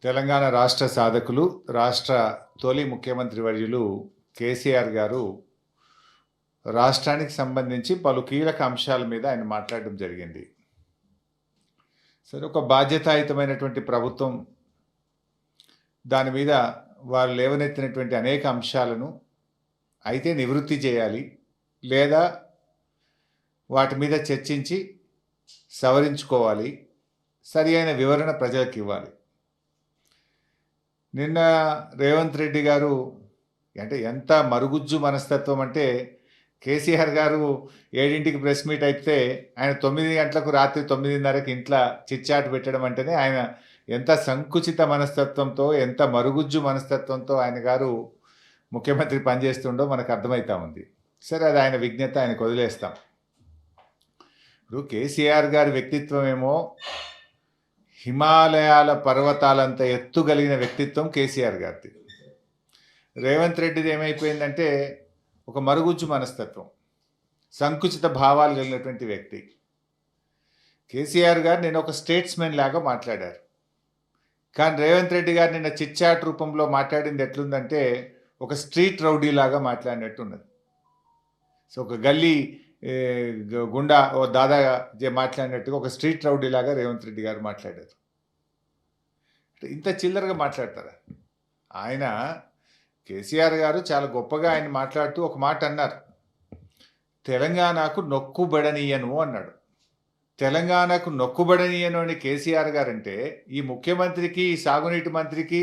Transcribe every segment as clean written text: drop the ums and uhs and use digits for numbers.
తెలంగాణ రాష్ట్ర సాధకులు, రాష్ట్ర తొలి ముఖ్యమంత్రి వర్యులు కేసీఆర్ గారు రాష్ట్రానికి సంబంధించి పలు కీలక అంశాల మీద ఆయన మాట్లాడడం జరిగింది. సరే, ఒక బాధ్యతాయుతమైనటువంటి ప్రభుత్వం దాని మీద వారు లేవనెత్తినటువంటి అనేక అంశాలను అయితే నివృత్తి చేయాలి, లేదా వాటి మీద చర్చించి సవరించుకోవాలి, సరి అయిన వివరణ ప్రజలకు ఇవ్వాలి. నిన్న రేవంత్ రెడ్డి గారు అంటే ఎంత మరుగుజ్జు మనస్తత్వం అంటే, కేసీఆర్ గారు 7ంటికి ప్రెస్ మీట్ అయితే ఆయన 9 గంటలకు రాత్రి 9:30కి ఇంట్లో చిట్చాట్ పెట్టడం అంటేనే ఆయన ఎంత సంకుచిత మనస్తత్వంతో, ఎంత మరుగుజ్జు మనస్తత్వంతో ఆయన గారు ముఖ్యమంత్రి పనిచేస్తుండో మనకు అర్థమవుతా ఉంది. సరే, అది ఆయన విజ్ఞత, ఆయనకు వదిలేస్తాం. ఇప్పుడు కేసీఆర్ గారి వ్యక్తిత్వం ఏమో హిమాలయాల పర్వతాలంత ఎత్తుగలిగిన వ్యక్తిత్వం కేసీఆర్ గారిది. రేవంత్ రెడ్డిది ఏమైపోయిందంటే ఒక మరుగుజ్జు మనస్తత్వం, సంకుచిత భావాలు కలిగినటువంటి వ్యక్తి. కేసీఆర్ గారు నేను ఒక స్టేట్స్మెన్ లాగా మాట్లాడారు, కానీ రేవంత్ రెడ్డి గారు నిన్న చిట్చాట్ రూపంలో మాట్లాడింది ఎట్లుందంటే ఒక స్ట్రీట్ రౌడీ లాగా మాట్లాడినట్టు ఉన్నది. సో ఒక గల్లీ గుండా ఓ దాదా మాట్లాడినట్టుగా ఒక స్ట్రీట్ రౌడీ లాగా రేవంత్ రెడ్డి గారు మాట్లాడారు. ఇంత చిల్లరగా మాట్లాడతారా? ఆయన కేసీఆర్ గారు చాలా గొప్పగా ఆయన మాట్లాడుతూ ఒక మాట అన్నారు, తెలంగాణకు నొక్కుబడనీయను అన్నాడు. తెలంగాణకు నొక్కుబడనీయను అని కేసీఆర్ గారు అంటే ఈ ముఖ్యమంత్రికి, ఈ సాగునీటి మంత్రికి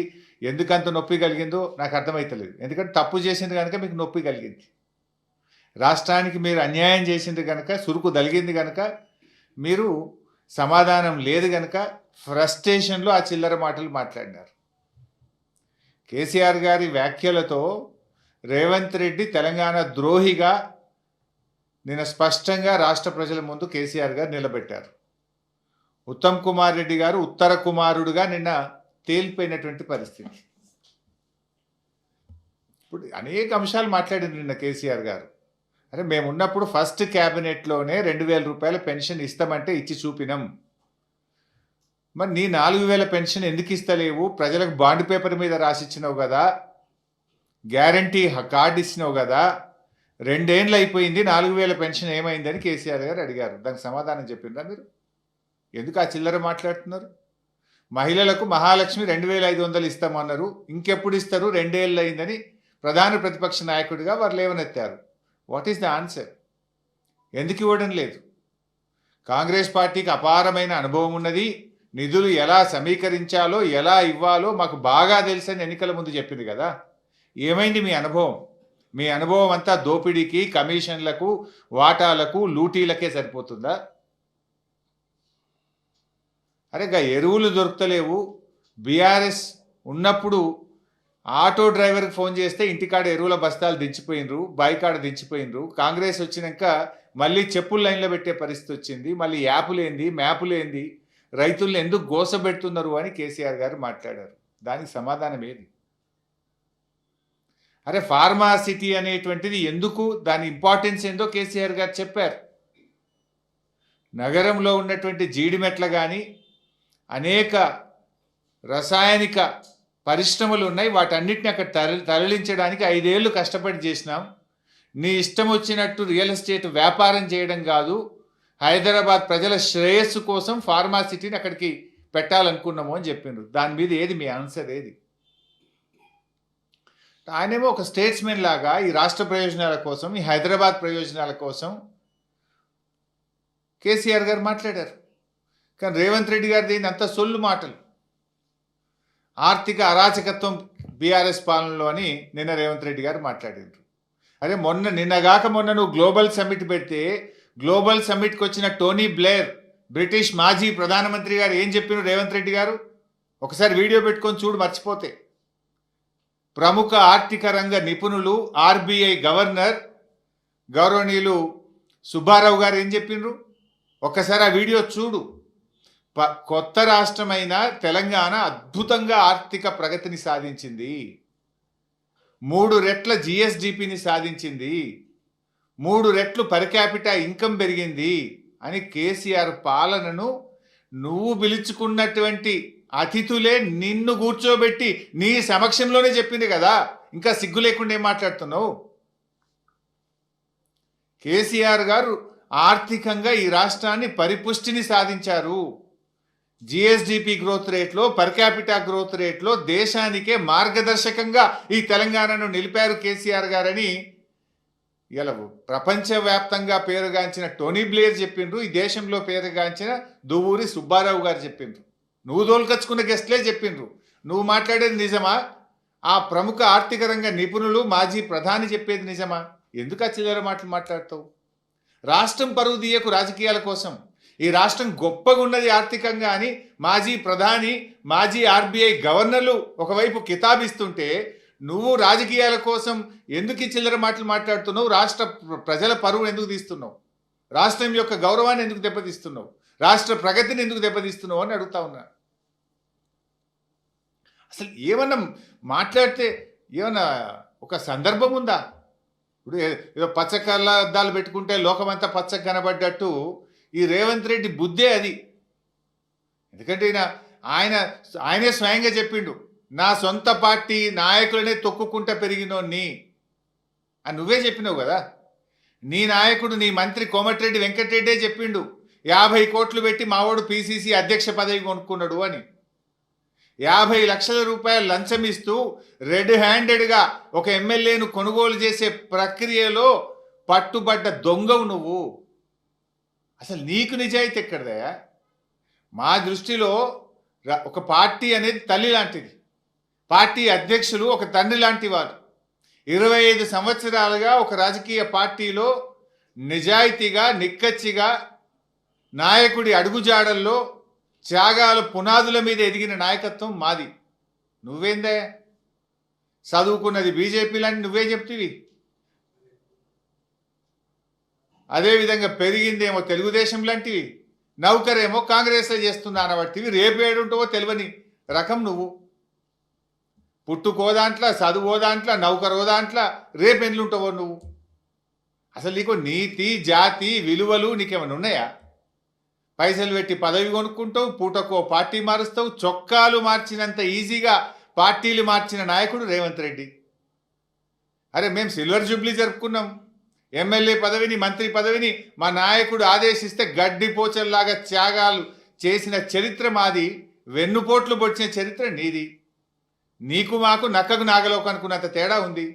ఎందుకంత నొప్పి కలిగిందో నాకు అర్థమవుతలేదు. ఎందుకంటే తప్పు చేసింది కనుక మీకు నొప్పి కలిగింది, రాష్ట్రానికి మీరు అన్యాయం చేసింది కనుక, సురుకు తగిలింది కనుక, మీరు సమాధానం లేదు కనుక ఫ్రస్ట్రేషన్లో ఆ చిల్లర మాటలు మాట్లాడినారు. కేసీఆర్ గారి వ్యాఖ్యలతో రేవంత్ రెడ్డి తెలంగాణ ద్రోహిగా నిన్న స్పష్టంగా రాష్ట్ర ప్రజల ముందు కేసీఆర్ గారు నిలబెట్టారు. ఉత్తమ్ కుమార్ రెడ్డి గారు ఉత్తర కుమారుడుగా నిన్న తేలిపోయినటువంటి పరిస్థితి. ఇప్పుడు అనేక అంశాలు మాట్లాడింది నిన్న కేసీఆర్ గారు. అరే, మేమున్నప్పుడు ఫస్ట్ క్యాబినెట్లోనే 2,000 రూపాయల పెన్షన్ ఇస్తామంటే ఇచ్చి చూపినాం. మరి నీ 4,000 పెన్షన్ ఎందుకు ఇస్తలేవు? ప్రజలకు బాండ్ పేపర్ మీద రాసిచ్చినావు కదా, గ్యారంటీ కార్డు ఇచ్చినావు కదా, 2 ఏళ్ళు అయిపోయింది, 4,000 పెన్షన్ ఏమైందని కేసీఆర్ గారు అడిగారు. దానికి సమాధానం చెప్పిండ్రా మీరు? ఎందుకు ఆ చిల్లర మాట్లాడుతున్నారు? మహిళలకు మహాలక్ష్మి 2,500 ఇస్తామన్నారు, ఇంకెప్పుడు ఇస్తారు? 2 ఏళ్ళు అయిందని ప్రధాన ప్రతిపక్ష నాయకుడిగా వారు లేవనెత్తారు. What is the answer? ఎందుకు ఇవ్వడం లేదు? కాంగ్రెస్ పార్టీకి అపారమైన అనుభవం ఉన్నది, నిధులు ఎలా సమీకరించాలో, ఎలా ఇవ్వాలో మాకు బాగా తెలుసని ఎన్నికల ముందు చెప్పింది కదా. ఏమైంది మీ అనుభవం? మీ అనుభవం అంతా దోపిడీకి, కమిషన్లకు, వాటాలకు, లూటీలకే సరిపోతుందా? అరే, ఎరువులు దొరుకుతలేవు. బీఆర్ఎస్ ఉన్నప్పుడు ఆటో డ్రైవర్కి ఫోన్ చేస్తే ఇంటికాడ ఎరువుల బస్తాలు దించిపోయినరు, బైకాడ దించిపోయినరు. కాంగ్రెస్ వచ్చినాక మళ్ళీ చెప్పుల లైన్లో పెట్టే పరిస్థితి వచ్చింది. మళ్ళీ యాపులేంది, మ్యాపులేంది, రైతులను ఎందుకు గోసబెడుతున్నారు అని కేసీఆర్ గారు మాట్లాడారు. దానికి సమాధానం ఏది? అరే, ఫార్మా సిటీ అనేటువంటిది ఎందుకు, దాని ఇంపార్టెన్స్ ఏందో కేసీఆర్ గారు చెప్పారు. నగరంలో ఉన్నటువంటి జీడిమెట్ల కానీ అనేక రసాయనిక పరిశ్రమలు ఉన్నాయి, వాటన్నిటిని అక్కడ తరలించడానికి 5 ఏళ్ళు కష్టపడి చేసినాం. నీ ఇష్టం వచ్చినట్టు రియల్ ఎస్టేట్ వ్యాపారం చేయడం కాదు, హైదరాబాద్ ప్రజల శ్రేయస్సు కోసం ఫార్మా సిటీని అక్కడికి పెట్టాలనుకున్నాము అని చెప్పిండ్రు. దాని మీద ఏది మీ ఆన్సర్? ఏది? ఆయనేమో ఒక స్టేట్స్మెన్ లాగా ఈ రాష్ట్ర ప్రయోజనాల కోసం, ఈ హైదరాబాద్ ప్రయోజనాల కోసం కేసీఆర్ గారు మాట్లాడారు. కానీ రేవంత్ రెడ్డి గారిది అంత సొల్లు మాటలు, ఆర్థిక అరాచకత్వం బీఆర్ఎస్ పాలనలో అని నిన్న రేవంత్ రెడ్డి గారు మాట్లాడారు. అరే, నిన్నగాక మొన్న నువ్వు గ్లోబల్ సమ్మిట్ పెడితే గ్లోబల్ సమ్మిట్కి వచ్చిన టోనీ బ్లేర్, బ్రిటిష్ మాజీ ప్రధానమంత్రి గారు ఏం చెప్పినారు రేవంత్ రెడ్డి గారు? ఒకసారి వీడియో పెట్టుకొని చూడు, మర్చిపోతే. ప్రముఖ ఆర్థిక రంగ నిపుణులు, ఆర్బీఐ గవర్నర్ గౌరవనీయులు సుబ్బారావు గారు ఏం చెప్పినారు? ఒక్కసారి ఆ వీడియో చూడు. కొత్త రాష్ట్రమైన తెలంగాణ అద్భుతంగా ఆర్థిక ప్రగతిని సాధించింది, 3 రెట్ల జిఎస్డిపిని సాధించింది, 3 రెట్లు పర్ క్యాపిటా ఇన్కమ్ పెరిగింది అని కేసీఆర్ పాలనను నువ్వు పిలుచుకున్నటువంటి అతిథులే నిన్ను కూర్చోబెట్టి నీ సమక్షంలోనే చెప్పింది కదా, ఇంకా సిగ్గు లేకుండా ఏం మాట్లాడుతున్నావు? కేసీఆర్ గారు ఆర్థికంగా ఈ రాష్ట్రాన్ని పరిపుష్టిని సాధించారు. జిఎస్డిపి గ్రోత్ రేట్లో, పర్ క్యాపిటా గ్రోత్ రేట్లో దేశానికే మార్గదర్శకంగా ఈ తెలంగాణను నిలిపారు కేసీఆర్ గారని ఇలా ప్రపంచవ్యాప్తంగా పేరుగాంచిన టోనీ బ్లేర్ చెప్పిండ్రు. ఈ దేశంలో పేరుగాంచిన దువ్వూరి సుబ్బారావు గారు చెప్పిండ్రు. నువ్వు తోలుకొచ్చుకున్న గెస్ట్లే చెప్పిండ్రు. నువ్వు మాట్లాడేది నిజమా? ఆ ప్రముఖ ఆర్థిక రంగ నిపుణులు, మాజీ ప్రధాని చెప్పేది నిజమా? ఎందుకు ఆ చిల్లర మాటలు మాట్లాడతావు? రాష్ట్రం పరువు తీయకు రాజకీయాల కోసం. ఈ రాష్ట్రం గొప్పగా ఉన్నది ఆర్థికంగా అని మాజీ ప్రధాని, మాజీ ఆర్బీఐ గవర్నర్లు ఒకవైపు కితాబిస్తుంటే నువ్వు రాజకీయాల కోసం ఎందుకు ఈ చిల్లర మాటలు మాట్లాడుతున్నావు? రాష్ట్ర ప్రజల పరువును ఎందుకు తీస్తున్నావు? రాష్ట్రం యొక్క గౌరవాన్ని ఎందుకు దెబ్బతీస్తున్నావు? రాష్ట్ర ప్రగతిని ఎందుకు దెబ్బతీస్తున్నావు అని అడుగుతా ఉన్నా. అసలు ఏమన్నా మాట్లాడితే ఏమన్నా ఒక సందర్భం ఉందా? ఇప్పుడు ఏదో పచ్చ కళ్ళద్దాలు పెట్టుకుంటే లోకమంతా పచ్చగా కనబడ్డట్టు ఈ రేవంత్ రెడ్డి బుద్ధే అది. ఎందుకంటే ఆయనే స్వయంగా చెప్పిండు, నా సొంత పార్టీ నాయకులనే తొక్కుకుంటా పెరిగినోన్ని అని నువ్వే చెప్పినావు కదా. నీ నాయకుడు, నీ మంత్రి కోమటిరెడ్డి వెంకటరెడ్డే చెప్పిండు, 50 కోట్లు పెట్టి మావాడు పిసిసి అధ్యక్ష పదవి కొనుక్కున్నాడు అని. 50 లక్షల రూపాయలు లంచం ఇస్తూ రెడ్ హ్యాండెడ్గా ఒక ఎమ్మెల్యేను కొనుగోలు చేసే ప్రక్రియలో పట్టుబడ్డ దొంగవు నువ్వు. అసలు నీకు నిజాయితీ ఎక్కడదయా? మా దృష్టిలో ఒక పార్టీ అనేది తల్లి లాంటిది. పార్టీ అధ్యక్షులు ఒక తండ్రి లాంటి వారు. 25 సంవత్సరాలుగా ఒక రాజకీయ పార్టీలో నిజాయితీగా, నిక్కచ్చిగా నాయకుడి అడుగుజాడల్లో త్యాగాల పునాదుల మీద ఎదిగిన నాయకత్వం మాది. నువ్వేందే చదువుకున్నది బీజేపీలని నువ్వే చెప్తివి. అదేవిధంగా పెరిగిందేమో తెలుగుదేశం లాంటివి, నౌకరేమో కాంగ్రెస్లో చేస్తున్నా అనబట్టివి. రేపు ఏడుంటావో తెలియని రకం నువ్వు. పుట్టుకో దాంట్లో, చదువో దాంట్లో, నౌకరో దాంట్లో, రేపు ఎన్నుంటావో నువ్వు. అసలు నీకు నీతి, జాతి, విలువలు నీకేమైనా ఉన్నాయా? పైసలు పెట్టి పదవి కొనుక్కుంటావు, పూటకో పార్టీ మారుస్తావు. చొక్కాలు మార్చినంత ఈజీగా పార్టీలు మార్చిన నాయకుడు రేవంత్ రెడ్డి. అరే మేము సిల్వర్ జూబ్లీ జరుపుకున్నాం. ఎమ్మెల్యే పదవిని, మంత్రి పదవిని మా నాయకుడు ఆదేశిస్తే గడ్డిపోచల్లాగా త్యాగాలు చేసిన చరిత్ర మాది. వెన్నుపోట్లు పొడిచిన చరిత్ర నీది. నీకు మాకు నక్కకు నాగలోకు అనుకున్నంత తేడా ఉంది.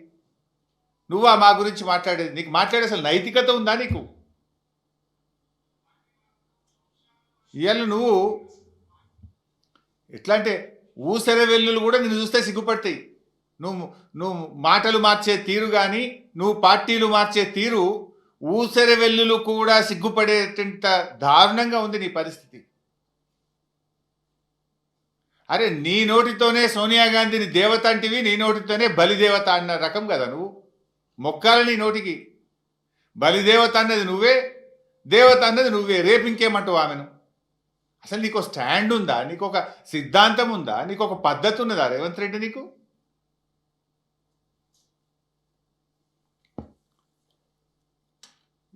నువ్వా మా గురించి మాట్లాడేది? నీకు మాట్లాడే అసలు నైతికత ఉందా నీకు? ఇవాళ నువ్వు ఎట్లా అంటే ఊసెర వెల్లులు కూడా నిన్ను చూస్తే సిగ్గుపడతాయి. నువ్వు మాటలు మార్చే తీరు కానీ, నువ్వు పార్టీలు మార్చే తీరు ఊసెర వెల్లులు కూడా సిగ్గుపడేటంత దారుణంగా ఉంది నీ పరిస్థితి. అరే నీ నోటితోనే సోనియా గాంధీని దేవత అంటివి, నీ నోటితోనే బలిదేవత అన్న రకం కదా నువ్వు. మొక్కాలి నీ నోటికి. బలిదేవత అన్నది నువ్వే, దేవత అన్నది నువ్వే. రేపు ఇంకేమంటావు ఆమెను? అసలు నీకు స్టాండ్ ఉందా? నీకు ఒక సిద్ధాంతం ఉందా? నీకు ఒక పద్ధతి ఉన్నదా రేవంత్ రెడ్డి? నీకు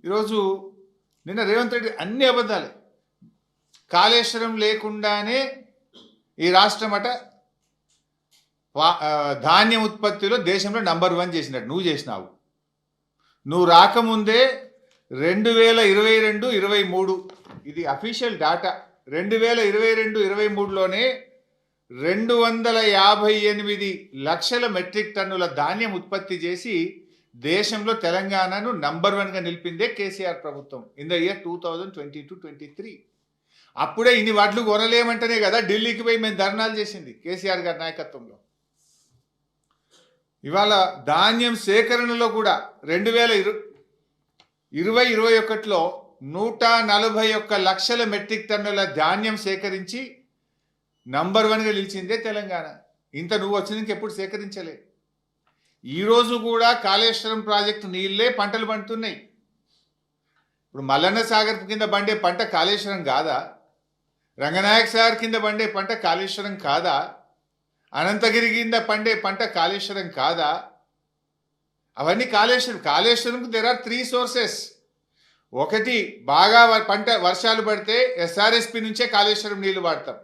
ఈరోజు నిన్న రేవంత్ రెడ్డి అన్ని అబద్ధాలే. కాళేశ్వరం లేకుండానే ఈ రాష్ట్రం అట ధాన్యం ఉత్పత్తిలో దేశంలో నంబర్ 1 చేసినట్టు నువ్వు చేసినావు. నువ్వు రాకముందే 2022-23 ఇది అఫీషియల్ డాటా. 2022-23లోనే 258 లక్షల మెట్రిక్ టన్నుల ధాన్యం ఉత్పత్తి చేసి దేశంలో తెలంగాణను నంబర్ 1గా నిలిపిందే కేసీఆర్ ప్రభుత్వం ఇన్ ద ఇయర్ 2022-23. అప్పుడే ఇన్ని వడ్లు కొనలేమంటేనే కదా ఢిల్లీకి పోయి మేము ధర్నాలు చేసింది కేసీఆర్ గారి నాయకత్వంలో. ఇవాళ ధాన్యం సేకరణలో కూడా 2020-21లో 141 లక్షల మెట్రిక్ టన్నుల ధాన్యం సేకరించి నంబర్ 1గా నిలిచిందే తెలంగాణ. ఇంత నువ్వు వచ్చినాక ఎప్పుడు సేకరించలే. ఈరోజు కూడా కాళేశ్వరం ప్రాజెక్టు నీళ్ళే పంటలు పండుతున్నాయి. ఇప్పుడు మల్లన్న సాగర్ కింద పండే పంట కాళేశ్వరం కాదా? రంగనాయక సాగర్ కింద పండే పంట కాళేశ్వరం కాదా? అనంతగిరి కింద పండే పంట కాళేశ్వరం కాదా? అవన్నీ కాళేశ్వరంకు దేర్ ఆర్ 3 సోర్సెస్. ఒకటి, బాగా పంట వర్షాలు పడితే ఎస్ఆర్ఎస్పి నుంచే కాళేశ్వరం నీళ్లు వాడతాం.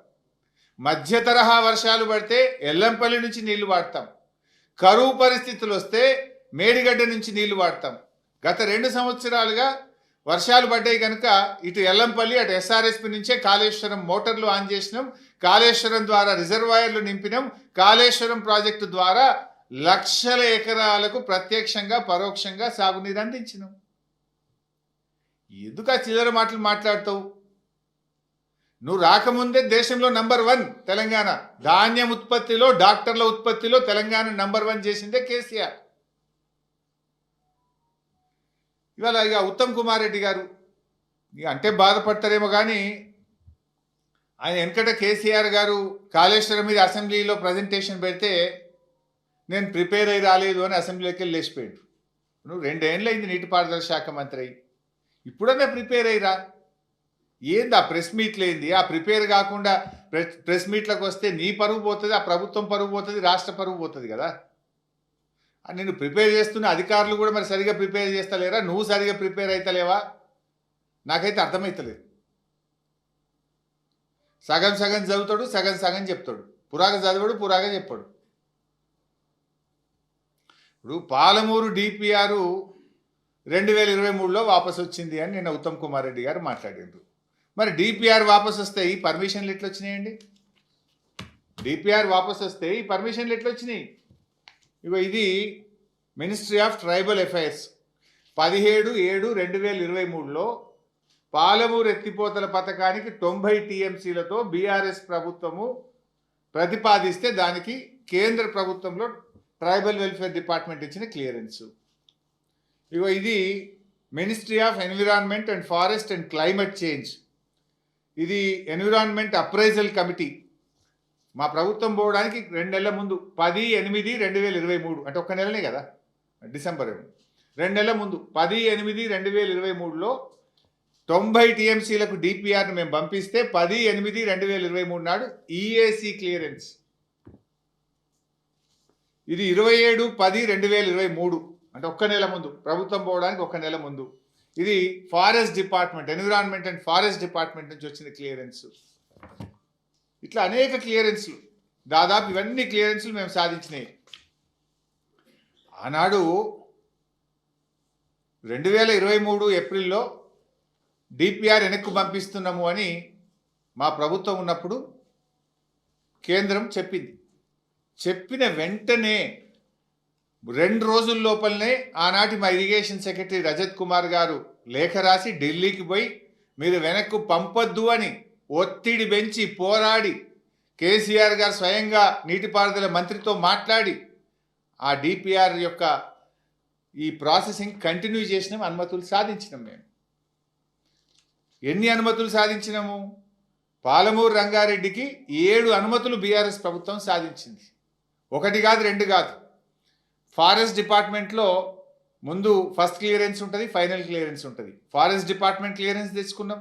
మధ్య తరహా వర్షాలు పడితే ఎల్లంపల్లి నుంచి నీళ్లు వాడతాం, కరువు పరిస్థితులు వస్తే మేడిగడ్డ నుంచి నీళ్లు వాడతాం. గత 2 సంవత్సరాలుగా వర్షాలు పడ్డాయి కనుక ఇటు ఎల్లంపల్లి అటు ఎస్ఆర్ఎస్పి నుంచే కాళేశ్వరం మోటార్లు ఆన్ చేసినాం, కాళేశ్వరం ద్వారా రిజర్వాయర్లు నింపినాం, కాళేశ్వరం ప్రాజెక్టు ద్వారా లక్షల ఎకరాలకు ప్రత్యక్షంగా పరోక్షంగా సాగునీరు అందించినాం. ఎందుకు ఆ చిల్లర మాటలు మాట్లాడతావు? నువ్వు రాకముందే దేశంలో నంబర్ 1 తెలంగాణ, ధాన్యం ఉత్పత్తిలో, డాక్టర్ల ఉత్పత్తిలో తెలంగాణ నంబర్ 1 చేసిందే కేసీఆర్. ఇవాళ ఇక ఉత్తమ్ కుమార్ రెడ్డి గారు అంటే బాధపడతారేమో కానీ ఆయన వెనకట కేసీఆర్ గారు కాళేశ్వరం మీద అసెంబ్లీలో ప్రజెంటేషన్ పెడితే నేను ప్రిపేర్ అయ్యి రాలేదు అని అసెంబ్లీకి వెళ్ళి లేచిపోయాడు. నువ్వు 2 ఏళ్ళు అయింది నీటిపారుదల శాఖ మంత్రి అయ్యి, ఇప్పుడన్నా ప్రిపేర్ అయ్యిరా. ఏంది ఆ ప్రెస్ మీట్లు ఏంది? ఆ ప్రిపేర్ కాకుండా ప్రెస్ మీట్లకు వస్తే నీ పరువు పోతుంది, ఆ ప్రభుత్వం పరువు పోతుంది, రాష్ట్ర పరువు పోతుంది కదా. నేను ప్రిపేర్ చేస్తున్న అధికారులు కూడా మరి సరిగా ప్రిపేర్ చేస్తలేరా? నువ్వు సరిగా ప్రిపేర్ అవుతలేవా? నాకైతే అర్థమవుతలేదు. సగం సగం చదువుతాడు, సగం సగం చెప్తాడు, పురాగా చదివాడు, పురాగా చెప్పాడు. ఇప్పుడు పాలమూరు డిపిఆర్ 2023లో వాపసు వచ్చింది అని నిన్న ఉత్తమ్ కుమార్ రెడ్డి గారు మాట్లాడారు. మరి డిపిఆర్ వాపసు వస్తే ఈ పర్మిషన్లు ఎట్లా వచ్చినాయండి? డిపిఆర్ వాపసు వస్తే ఈ పర్మిషన్లు ఎట్లా వచ్చినాయి? ఇగో ఇది మినిస్ట్రీ ఆఫ్ ట్రైబల్ అఫైర్స్ 17/7/2023లో పాలమూరు ఎత్తిపోతల పథకానికి 90 టీఎంసీలతో బీఆర్ఎస్ ప్రభుత్వము ప్రతిపాదిస్తే దానికి కేంద్ర ప్రభుత్వంలో ట్రైబల్ వెల్ఫేర్ డిపార్ట్మెంట్ ఇచ్చిన క్లియరెన్స్. ఇగో ఇది ministry of environment and forest and climate change, ఇది ఎన్విరాన్మెంట్ అప్రైజల్ కమిటీ మా ప్రభుత్వం పోవడానికి 2 నెలల ముందు 10/8/2023 అంటే ఒక్క నెలనే కదా, డిసెంబర్ 2 నెలల ముందు 10/8/2023లో 90 టీఎంసీలకు డిపిఆర్ను మేము పంపిస్తే 10/8/2023 నాడు ఈఏసీ క్లియరెన్స్. ఇది 27/10/2023 అంటే ఒక్క నెల ముందు, ప్రభుత్వం పోవడానికి 1 నెల ముందు. ఇది forest department, environment and forest department నుంచి వచ్చిన క్లియరెన్స్. ఇట్లా అనేక క్లియరెన్స్లు, దాదాపు ఇవన్నీ క్లియరెన్స్లు మేము సాధించినాయి. ఆనాడు 2023 ఏప్రిల్లో డిపిఆర్ వెనక్కు పంపిస్తున్నాము అని మా ప్రభుత్వం ఉన్నప్పుడు కేంద్రం చెప్పింది. చెప్పిన వెంటనే 2 రోజుల లోపలనే ఆనాటి మా ఇరిగేషన్ సెక్రటరీ రజత్ కుమార్ గారు లేఖ రాసి ఢిల్లీకి పోయి మీరు వెనక్కు పంపొద్దు అని ఒత్తిడి పెంచి పోరాడి కేసీఆర్ గారు స్వయంగా నీటిపారుదల మంత్రితో మాట్లాడి ఆ డిపిఆర్ యొక్క ఈ ప్రాసెసింగ్ కంటిన్యూ చేసినాం, అనుమతులు సాధించినాం. మేము ఎన్ని అనుమతులు సాధించినాము? పాలమూరు రంగారెడ్డికి 7 అనుమతులు బీఆర్ఎస్ ప్రభుత్వం సాధించింది. 1 కాదు 2 కాదు. ఫారెస్ట్ డిపార్ట్మెంట్లో ముందు ఫస్ట్ క్లియరెన్స్ ఉంటుంది, ఫైనల్ క్లియరెన్స్ ఉంటుంది. ఫారెస్ట్ డిపార్ట్మెంట్ క్లియరెన్స్ తెచ్చుకున్నాం,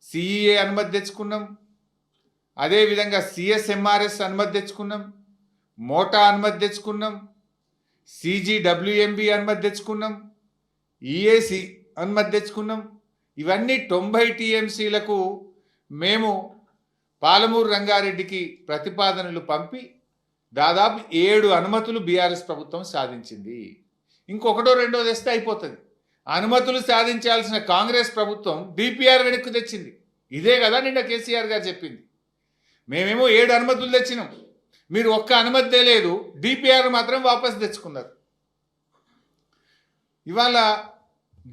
సిఈఏ అనుమతి తెచ్చుకున్నాం, అదేవిధంగా సిఎస్ఎంఆర్ఎస్ అనుమతి తెచ్చుకున్నాం, మోటా అనుమతి తెచ్చుకున్నాం, సిజిడబ్ల్యూఎంబి అనుమతి తెచ్చుకున్నాం, ఈఏసి అనుమతి తెచ్చుకున్నాం. ఇవన్నీ 90 టీఎంసీలకు మేము పాలమూరు రంగారెడ్డికి ప్రతిపాదనలు పంపి దాదాపు 7 అనుమతులు బీఆర్ఎస్ ప్రభుత్వం సాధించింది. ఇంకొకటో రెండో తెస్తే అయిపోతుంది. అనుమతులు సాధించాల్సిన కాంగ్రెస్ ప్రభుత్వం డిపిఆర్ వెనక్కి తెచ్చింది. ఇదే కదా నిన్న కేసీఆర్ గారు చెప్పింది. మేమేమో 7 అనుమతులు తెచ్చినాం, మీరు ఒక్క అనుమతి తేలేదు, డిపిఆర్ మాత్రం వాపసు తెచ్చుకున్నారు. ఇవాళ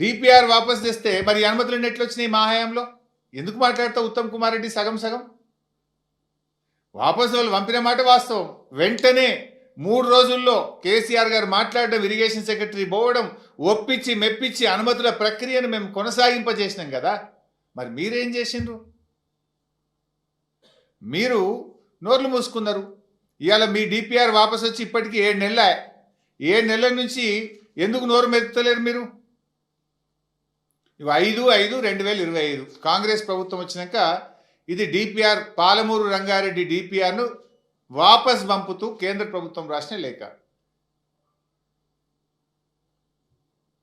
డిపిఆర్ వాపసు తెస్తే మరి అనుమతులు ఎట్లా వచ్చినాయి మా హయాంలో? ఎందుకు మాట్లాడతావు ఉత్తమ్ కుమార్ రెడ్డి సగం సగం? వాపసు వాళ్ళు పంపిన మాట వాస్తవం. వెంటనే 3 రోజుల్లో కేసీఆర్ గారు మాట్లాడడం, ఇరిగేషన్ సెక్రటరీ పోవడం, ఒప్పించి మెప్పించి అనుమతుల ప్రక్రియను మేము కొనసాగింపజేసినాం కదా. మరి మీరేం చేసిండ్రు? మీరు నోర్లు మూసుకున్నారు. ఇవాళ మీ డిపిఆర్ వాపసు వచ్చి ఇప్పటికీ 7 నెలల 7 నెలల నుంచి ఎందుకు నోరు మెరుపుతలేరు మీరు? 5/5/2025 కాంగ్రెస్ ప్రభుత్వం వచ్చినాక ఇది డిపిఆర్ పాలమూరు రంగారెడ్డి డిపిఆర్ను వాపస్ పంపుతూ కేంద్ర ప్రభుత్వం రాసిన లేఖ.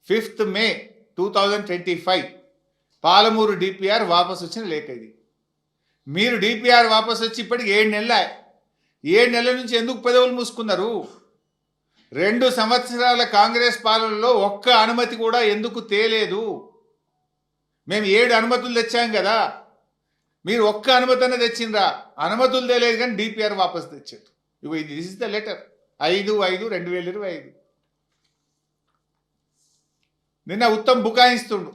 5th May 2025 పాలమూరు డిపిఆర్ వాపసు వచ్చిన లేఖ ఇది. మీరు డిపిఆర్ వాపస్ వచ్చి ఇప్పటికి 7 నెలల 7 నెలల నుంచి ఎందుకు పెదవులు మూసుకున్నారు? 2 సంవత్సరాల కాంగ్రెస్ పాలనలో ఒక్క అనుమతి కూడా ఎందుకు తేలేదు? మేము 7 అనుమతులు తెచ్చాం కదా, మీరు ఒక్క అనుమతి అన్న తెచ్చిండ్రా? అనుమతులు తేలేదు కానీ డిపిఆర్ వాపస్ తెచ్చారు. ఇగో ఇది దిస్ ఇస్ ద లెటర్ 5/5/2025. నిన్న ఉత్తమ్ బుకాయిస్తుండు,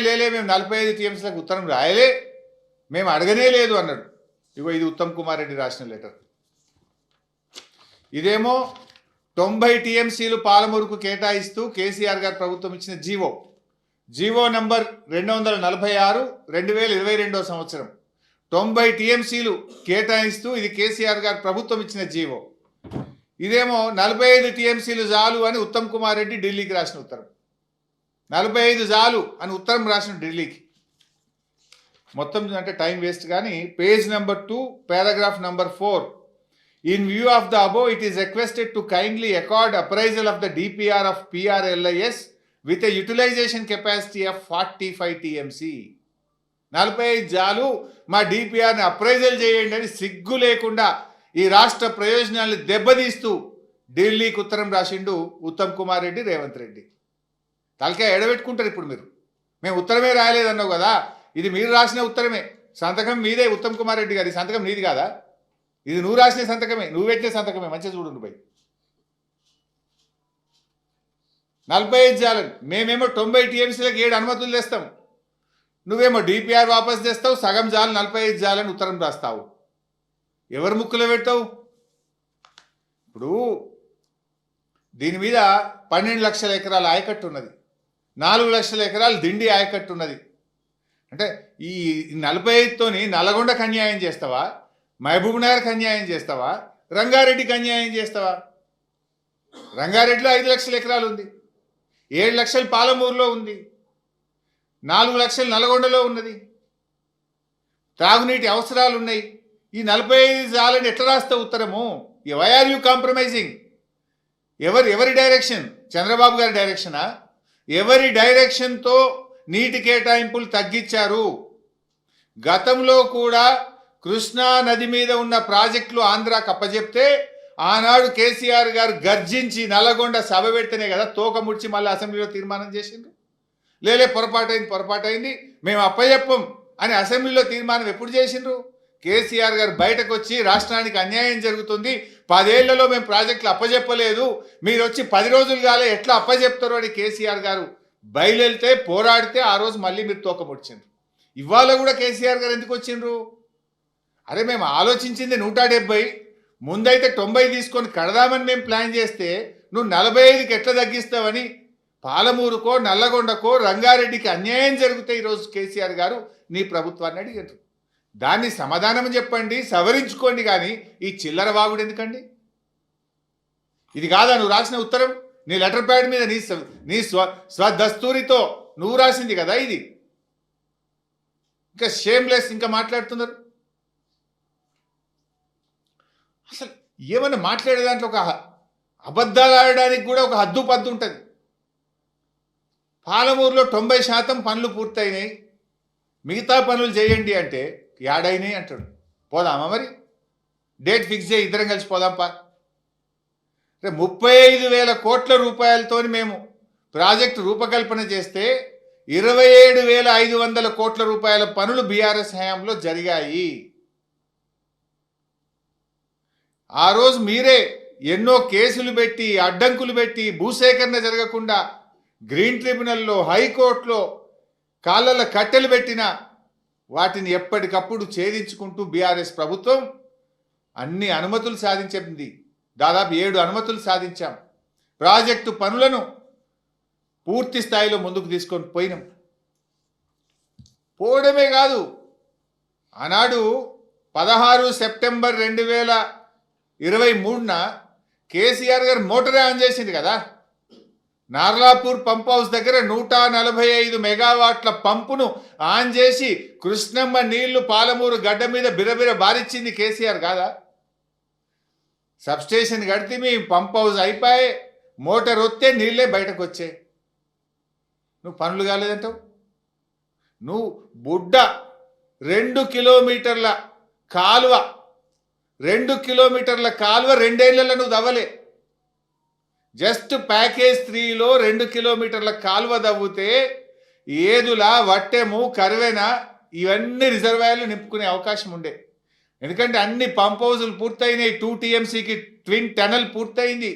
లేలే మేము 45 టీఎంసీలకు ఉత్తరం రాయలే, మేము అడగనే లేదు అన్నాడు. ఇగో ఇది ఉత్తమ్ కుమార్ రెడ్డి రాసిన లెటర్. ఇదేమో 90 టీఎంసీలు పాలమూరుకు కేటాయిస్తూ కేసీఆర్ గారు ప్రభుత్వం ఇచ్చిన జీవో నంబర్ 246 2022 సంవత్సరం 90 టీఎంసీలు కేటాయిస్తూ ఇది కేసీఆర్ గారు ప్రభుత్వం ఇచ్చిన జీవో. ఇదేమో 45 టీఎంసీలు చాలు అని ఉత్తమ్ కుమార్ రెడ్డి ఢిల్లీకి రాసిన ఉత్తరం. 45 చాలు అని ఉత్తరం రాసిన ఢిల్లీకి. మొత్తం అంటే టైం వేస్ట్ కానీ page number 2 paragraph number 4. In view of the above, it is requested to kindly accord appraisal of the DPR of PRLIS with a utilization capacity of 45 TMC. 45 జాలు మా డిపిఆర్ని అప్రైజల్ చేయండి అని సిగ్గు లేకుండా ఈ రాష్ట్ర ప్రయోజనాలను దెబ్బతీస్తూ ఢిల్లీకి ఉత్తరం రాసిండు ఉత్తమ్ కుమార్ రెడ్డి, రేవంత్ రెడ్డి. తలకాయ ఎడబెట్టుకుంటారు ఇప్పుడు మీరు. మేము ఉత్తరమే రాయలేదన్నావు కదా, ఇది మీరు రాసిన ఉత్తరమే, సంతకం మీదే ఉత్తమ్ కుమార్ రెడ్డి గారి, సంతకం నీది కాదా? ఇది నువ్వు రాసిన సంతకమే, నువ్వు పెట్టిన సంతకమే, మంచిగా చూడు నువ్వు. 45 జాలని మేమేమో 90 టీఎంసీలకు 7 అనుమతులు తెస్తాం, నువ్వేమో డిపిఆర్ వాపస్ తెస్తావు, సగం జాలు 45 జాలని ఉత్తరం రాస్తావు. ఎవరు ముక్కులో పెడతావు? ఇప్పుడు దీని మీద 12 లక్షల ఎకరాల ఆయకట్టు ఉన్నది, 4 లక్షల ఎకరాలు దిండి ఆయకట్టు ఉన్నది. అంటే ఈ 45తోని నల్గొండకు అన్యాయం చేస్తావా, మహబూబ్ నగర్కి అన్యాయం చేస్తావా, రంగారెడ్డికి అన్యాయం చేస్తావా? రంగారెడ్డిలో 5 లక్షల ఎకరాలు ఉంది, 7 లక్షలు పాలమూరులో ఉంది, 4 లక్షలు నల్గొండలో ఉన్నది. త్రాగునీటి అవసరాలు ఉన్నాయి. ఈ 45 జాలని ఎట్లా రాస్తావు ఉత్తరము? Why are you compromising? ఎవరి డైరెక్షన్? చంద్రబాబు గారి డైరెక్షనా? ఎవరి డైరెక్షన్తో నీటి కేటాయింపులు తగ్గించారు? గతంలో కూడా కృష్ణా నది మీద ఉన్న ప్రాజెక్టులు ఆంధ్రాకు అప్పచెప్తే ఆనాడు కేసీఆర్ గారు గర్జించి నల్లగొండ సభ పెడితేనే కదా తోక ముడిచి మళ్ళీ అసెంబ్లీలో తీర్మానం చేసిండ్రు. లేలే పొరపాటైంది మేము అప్పచెప్పం అని అసెంబ్లీలో తీర్మానం ఎప్పుడు చేసిండ్రు? కేసీఆర్ గారు బయటకు వచ్చి రాష్ట్రానికి అన్యాయం జరుగుతుంది, 10 ఏళ్లలో మేము ప్రాజెక్టులు అప్పచెప్పలేదు, మీరు వచ్చి 10 రోజులు కాలే ఎట్లా అప్పచెప్తారు అని కేసీఆర్ గారు బయలుదేరితే పోరాడితే ఆ రోజు మళ్ళీ మీరు తోక ముడిచిండ్రు. ఇవాళ కూడా కేసీఆర్ గారు ఎందుకు వచ్చిండ్రు? అరే మేము ఆలోచించింది 170, ముందైతే 90 తీసుకొని కడదామని మేము ప్లాన్ చేస్తే నువ్వు 45కి ఎట్లా తగ్గిస్తావని పాలమూరుకో నల్లగొండకో రంగారెడ్డికి అన్యాయం జరిగితే ఈరోజు కేసీఆర్ గారు నీ ప్రభుత్వాన్ని అడిగారు. దాన్ని సమాధానం చెప్పండి, సవరించుకోండి, కానీ ఈ చిల్లర వాగుడు ఎందుకండి? ఇది కాదా నువ్వు రాసిన ఉత్తరం? నీ లెటర్ ప్యాడ్ మీద నీ స్వదస్తూరితో నువ్వు రాసింది కదా ఇది. ఇంకా షేమ్లెస్ ఇంకా మాట్లాడుతున్నారు. అసలు ఏమన్నా మాట్లాడే దాంట్లో ఒక అబద్ధాలు ఆడడానికి కూడా ఒక హద్దు పద్దు ఉంటుంది. పాలమూరులో 90% పనులు పూర్తయినాయి, మిగతా పనులు చేయండి అంటే యాడైనాయి అంటాడు. పోదామా మరి? డేట్ ఫిక్స్ చేయి, ఇద్దరం కలిసి పోదాంపా. 35,000 కోట్ల రూపాయలతో మేము ప్రాజెక్టు రూపకల్పన చేస్తే 27,500 కోట్ల రూపాయల పనులు బీఆర్ఎస్ హయాంలో జరిగాయి. ఆ రోజు మీరే ఎన్నో కేసులు పెట్టి అడ్డంకులు పెట్టి భూసేకరణ జరగకుండా గ్రీన్ ట్రిబ్యునల్లో హైకోర్టులో కాళ్ళ కట్టెలు పెట్టిన వాటిని ఎప్పటికప్పుడు ఛేదించుకుంటూ బీఆర్ఎస్ ప్రభుత్వం అన్ని అనుమతులు సాధించింది. దాదాపు 7 అనుమతులు సాధించాం. ప్రాజెక్టు పనులను పూర్తి స్థాయిలో ముందుకు తీసుకొని పోయినాం. పోవడమే కాదు, ఆనాడు 16 సెప్టెంబర్ 2023న కేసీఆర్ గారు మోటరే ఆన్ చేసింది కదా. నార్లాపూర్ పంప్ హౌస్ దగ్గర 145 మెగావాట్ల పంపును ఆన్ చేసి కృష్ణమ్మ నీళ్లు పాలమూరు గడ్డ మీద బిరబిర బారిచ్చింది కేసీఆర్ కాదా? సబ్స్టేషన్ కడితే మీ పంప్ హౌస్ అయిపోయి మోటార్ వస్తే నీళ్ళే బయటకు వచ్చాయి. నువ్వు పనులు కాలేదంటావు. నువ్వు బుడ్డ 2 కిలోమీటర్ల కాలువ 2 కిలోమీటర్ల కాలువ 2 ఏళ్లలో నువ్వు దవ్వలే. జస్ట్ ప్యాకేజ్ 3లో 2 కిలోమీటర్ల కాలువ దవ్వుతే ఏదుల, వట్టెము, కర్వెన ఇవన్నీ రిజర్వాయర్లు నింపుకునే అవకాశం ఉండే. ఎందుకంటే అన్ని పంప్ హౌజులు పూర్తయినాయి. 2 TMCకి ట్విన్ టనల్ పూర్తయింది,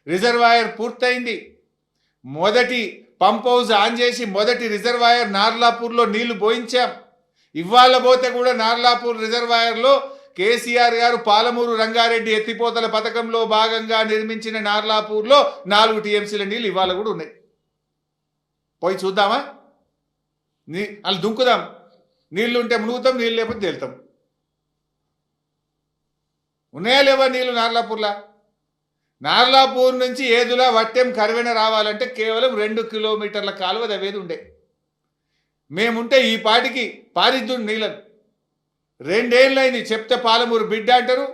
రిజర్వాయర్ పూర్తయింది. మొదటి పంప్ హౌజ్ ఆన్ చేసి మొదటి రిజర్వాయర్ నార్లాపూర్లో నీళ్లు పోయించాం. ఇవాళ పోతే కూడా నార్లాపూర్ రిజర్వాయర్లో కేసీఆర్ గారు పాలమూరు రంగారెడ్డి ఎత్తిపోతల పథకంలో భాగంగా నిర్మించిన నార్లాపూర్లో 4 TMCల నీళ్ళు ఇవాళ కూడా ఉన్నాయి. పోయి చూద్దామా? వాళ్ళు దుంకుదాం. నీళ్లు ఉంటే మునుగుతాం, నీళ్ళు లేకపోతే తేలుతాం. ఉన్నాయా లేవా నీళ్ళు నార్లాపూర్లా? నార్లాపూర్ నుంచి ఏదుల, వట్టెం, కర్వెన రావాలంటే కేవలం 2 కిలోమీటర్ల కాలువ దవేది ఉండే. మేముంటే ఈ పాటికి పారిద్దు నీళ్ళను. 2 ఏళ్ళైంది చెప్తే పాలమూరు బిడ్డ అంటారు.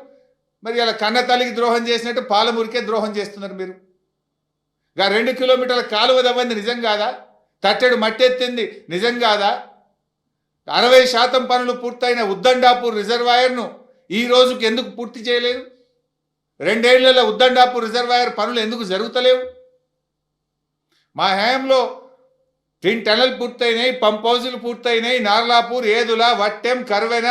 మరి అలా కన్న తల్లికి ద్రోహం చేసినట్టు పాలమూరుకే ద్రోహం చేస్తున్నారు మీరు. 2 కిలోమీటర్ల కాలువ దవ్వంది నిజం కాదా? తట్టెడు మట్టెత్తింది నిజం కాదా? 60% పనులు పూర్తయిన ఉద్దండాపూర్ రిజర్వాయర్ను ఈ రోజుకి ఎందుకు పూర్తి చేయలేదు? 2 ఏళ్లలో ఉద్దండాపూర్ రిజర్వాయర్ పనులు ఎందుకు జరుగుతలేవు? మా హయాంలో ట్విన్ టనల్ పూర్తయినాయి, పంప్ హౌజులు పూర్తయినాయి, నార్లాపూర్, ఏదుల, వట్టెం, కర్వెన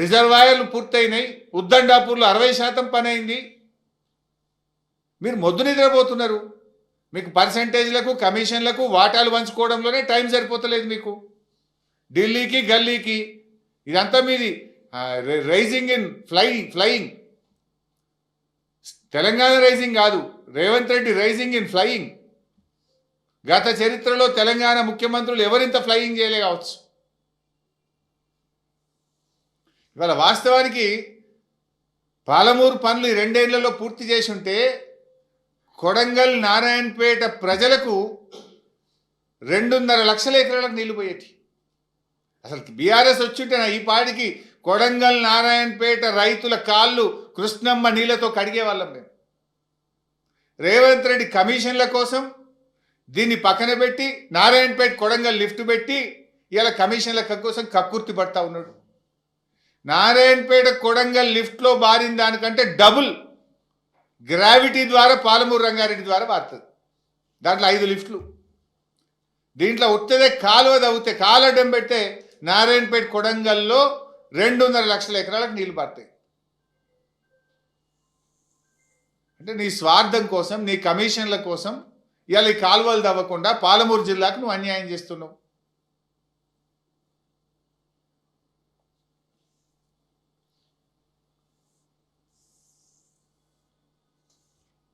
రిజర్వాయర్లు పూర్తయినాయి. ఉద్దండాపూర్లో 60% పని అయింది. మీరు మొద్దు నిద్రపోతున్నారు. మీకు పర్సంటేజ్లకు, కమిషన్లకు, వాటాలు పంచుకోవడంలోనే టైం సరిపోతలేదు మీకు. ఢిల్లీకి, గల్లీకి ఇదంతా మీది rising in flying. Telangana rising కాదు, Revanth Reddy rising in flying. గత చరిత్రలో తెలంగాణ ముఖ్యమంత్రులు ఎవరింత ఫ్లయింగ్ చేయలే కావచ్చు. ఇవాళ వాస్తవానికి పాలమూరు పనులు 2 ఏళ్లలో పూర్తి చేసి ఉంటే కొడంగల్, నారాయణపేట ప్రజలకు 2.5 లక్షల ఎకరాలకు నీళ్లు పోయేటి. అసలు బీఆర్ఎస్ వచ్చింటే ఈ పాటికి కొడంగల్, నారాయణపేట రైతుల కాళ్ళు కృష్ణమ్మ నీళ్లతో కడిగే వాళ్ళం మేము. రేవంత్ రెడ్డి కమిషన్ల కోసం దీన్ని పక్కన పెట్టి నారాయణపేట కొడంగల్ లిఫ్ట్ పెట్టి ఇలా కమిషన్ల కోసం కక్కుర్తి పడతా ఉన్నాడు. నారాయణపేట కొడంగల్ లిఫ్ట్లో బారిన దానికంటే డబుల్ గ్రావిటీ ద్వారా పాలమూరు రంగారెడ్డి ద్వారా బారుతుంది. దాంట్లో 5 లిఫ్ట్లు. దీంట్లో ఉత్తదే కాలువ దవ్వుతే, కాలడ్డం పెడితే నారాయణపేట కొడంగల్లో 2.5 లక్షల ఎకరాలకు నీళ్లు పడతాయి. అంటే నీ స్వార్థం కోసం, నీ కమిషన్ల కోసం ఇవాళ ఈ కాలువలు దవ్వకుండా పాలమూరు జిల్లాకు నువ్వు అన్యాయం చేస్తున్నావు.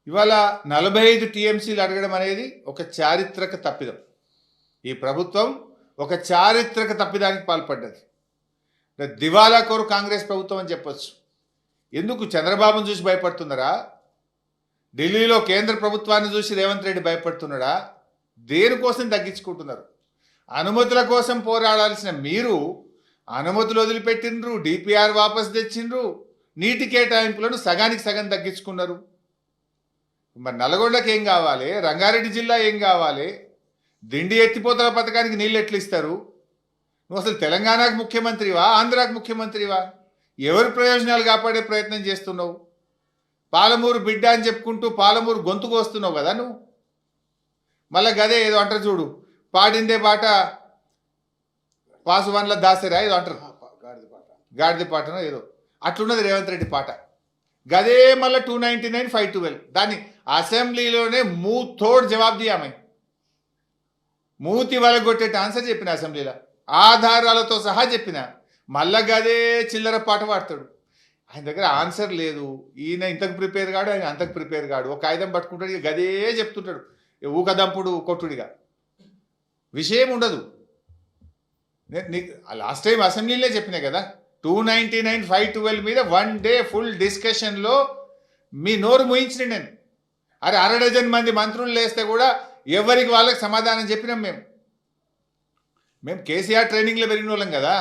ఇవాళ 45 TMCలు అడగడం అనేది ఒక చారిత్రక తప్పిదం. ఈ ప్రభుత్వం ఒక చారిత్రక తప్పిదానికి పాల్పడ్డది. దివాలా కోరు కాంగ్రెస్ ప్రభుత్వం అని చెప్పొచ్చు. ఎందుకు? చంద్రబాబును చూసి భయపడుతున్నారా? ఢిల్లీలో కేంద్ర ప్రభుత్వాన్ని చూసి రేవంత్ రెడ్డి భయపడుతున్నాడా? దేనికోసం తగ్గించుకుంటున్నారు? అనుమతుల కోసం పోరాడాల్సిన మీరు అనుమతులు వదిలిపెట్టిండ్రు, DPR వాపసు తెచ్చిండ్రు, నీటి కేటాయింపులను సగానికి సగం తగ్గించుకున్నారు. మరి నల్గొండకి ఏం కావాలి? రంగారెడ్డి జిల్లా ఏం కావాలి? దిండి ఎత్తిపోతల పథకానికి నీళ్ళు ఎట్లు ఇస్తారు? నువ్వు అసలు తెలంగాణకు ముఖ్యమంత్రివా, ఆంధ్రాకు ముఖ్యమంత్రివా? ఎవరి ప్రయోజనాలు కాపాడే ప్రయత్నం చేస్తున్నావు? పాలమూరు బిడ్డ అని చెప్పుకుంటూ పాలమూరు గొంతుకు వస్తున్నావు కదా నువ్వు. మళ్ళీ గదే ఏదో అంటారు చూడు, పాడిందే పాట పాసువన్ల దాసరా ఏదో అంటారు, గాడిద పాటనో ఏదో అట్లున్నది రేవంత్ రెడ్డి పాట. గదే మళ్ళీ 299, 512 దాన్ని అసెంబ్లీలోనే మూతోడు జవాబు దియామై మూతి వలగొట్టేట ఆన్సర్ చెప్పిన అసెంబ్లీలో ఆధారాలతో సహా చెప్పిన. మళ్ళా గదే చిల్లర పాట పాడతాడు. ఆయన దగ్గర ఆన్సర్ లేదు. ఈయన ఇంతకు ప్రిపేర్ కాడు, ఆయన అంతకు ప్రిపేర్ కాడు. ఒక ఆయుధం పట్టుకుంటాడు, ఇక గదే చెప్తుంటాడు, ఊకదంపుడు కొట్టుడిగా. విషయం ఉండదు. నీకు లాస్ట్ టైం అసెంబ్లీలో చెప్పినా కదా, 299, 512 మీద 1 డే ఫుల్ డిస్కషన్లో మీ నోరు ముయించిన నేను. అరే 1/2 డజన్ మంది మంత్రులు లేస్తే కూడా ఎవరికి వాళ్ళకి సమాధానం చెప్పినాం. మేము కేసీఆర్ ట్రైనింగ్లో పెరిగిన వాళ్ళం కదా.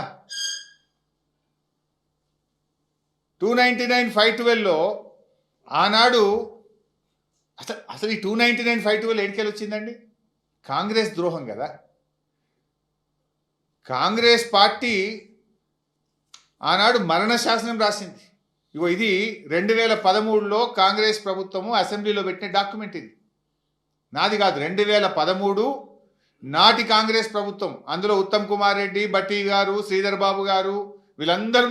299, 512లో ఆనాడు అసలు ఈ 299, 512 ఎడికెళ్ళి వచ్చిందండి? కాంగ్రెస్ ద్రోహం కదా. కాంగ్రెస్ పార్టీ ఆనాడు మరణ శాసనం రాసింది. ఇగో ఇది 2013లో కాంగ్రెస్ ప్రభుత్వము అసెంబ్లీలో పెట్టిన డాక్యుమెంట్. ఇది నాది కాదు, 2013 నాటి కాంగ్రెస్ ప్రభుత్వం. అందులో ఉత్తమ్ కుమార్ రెడ్డి, భట్టి గారు, శ్రీధర్ బాబు గారు వీళ్ళందరూ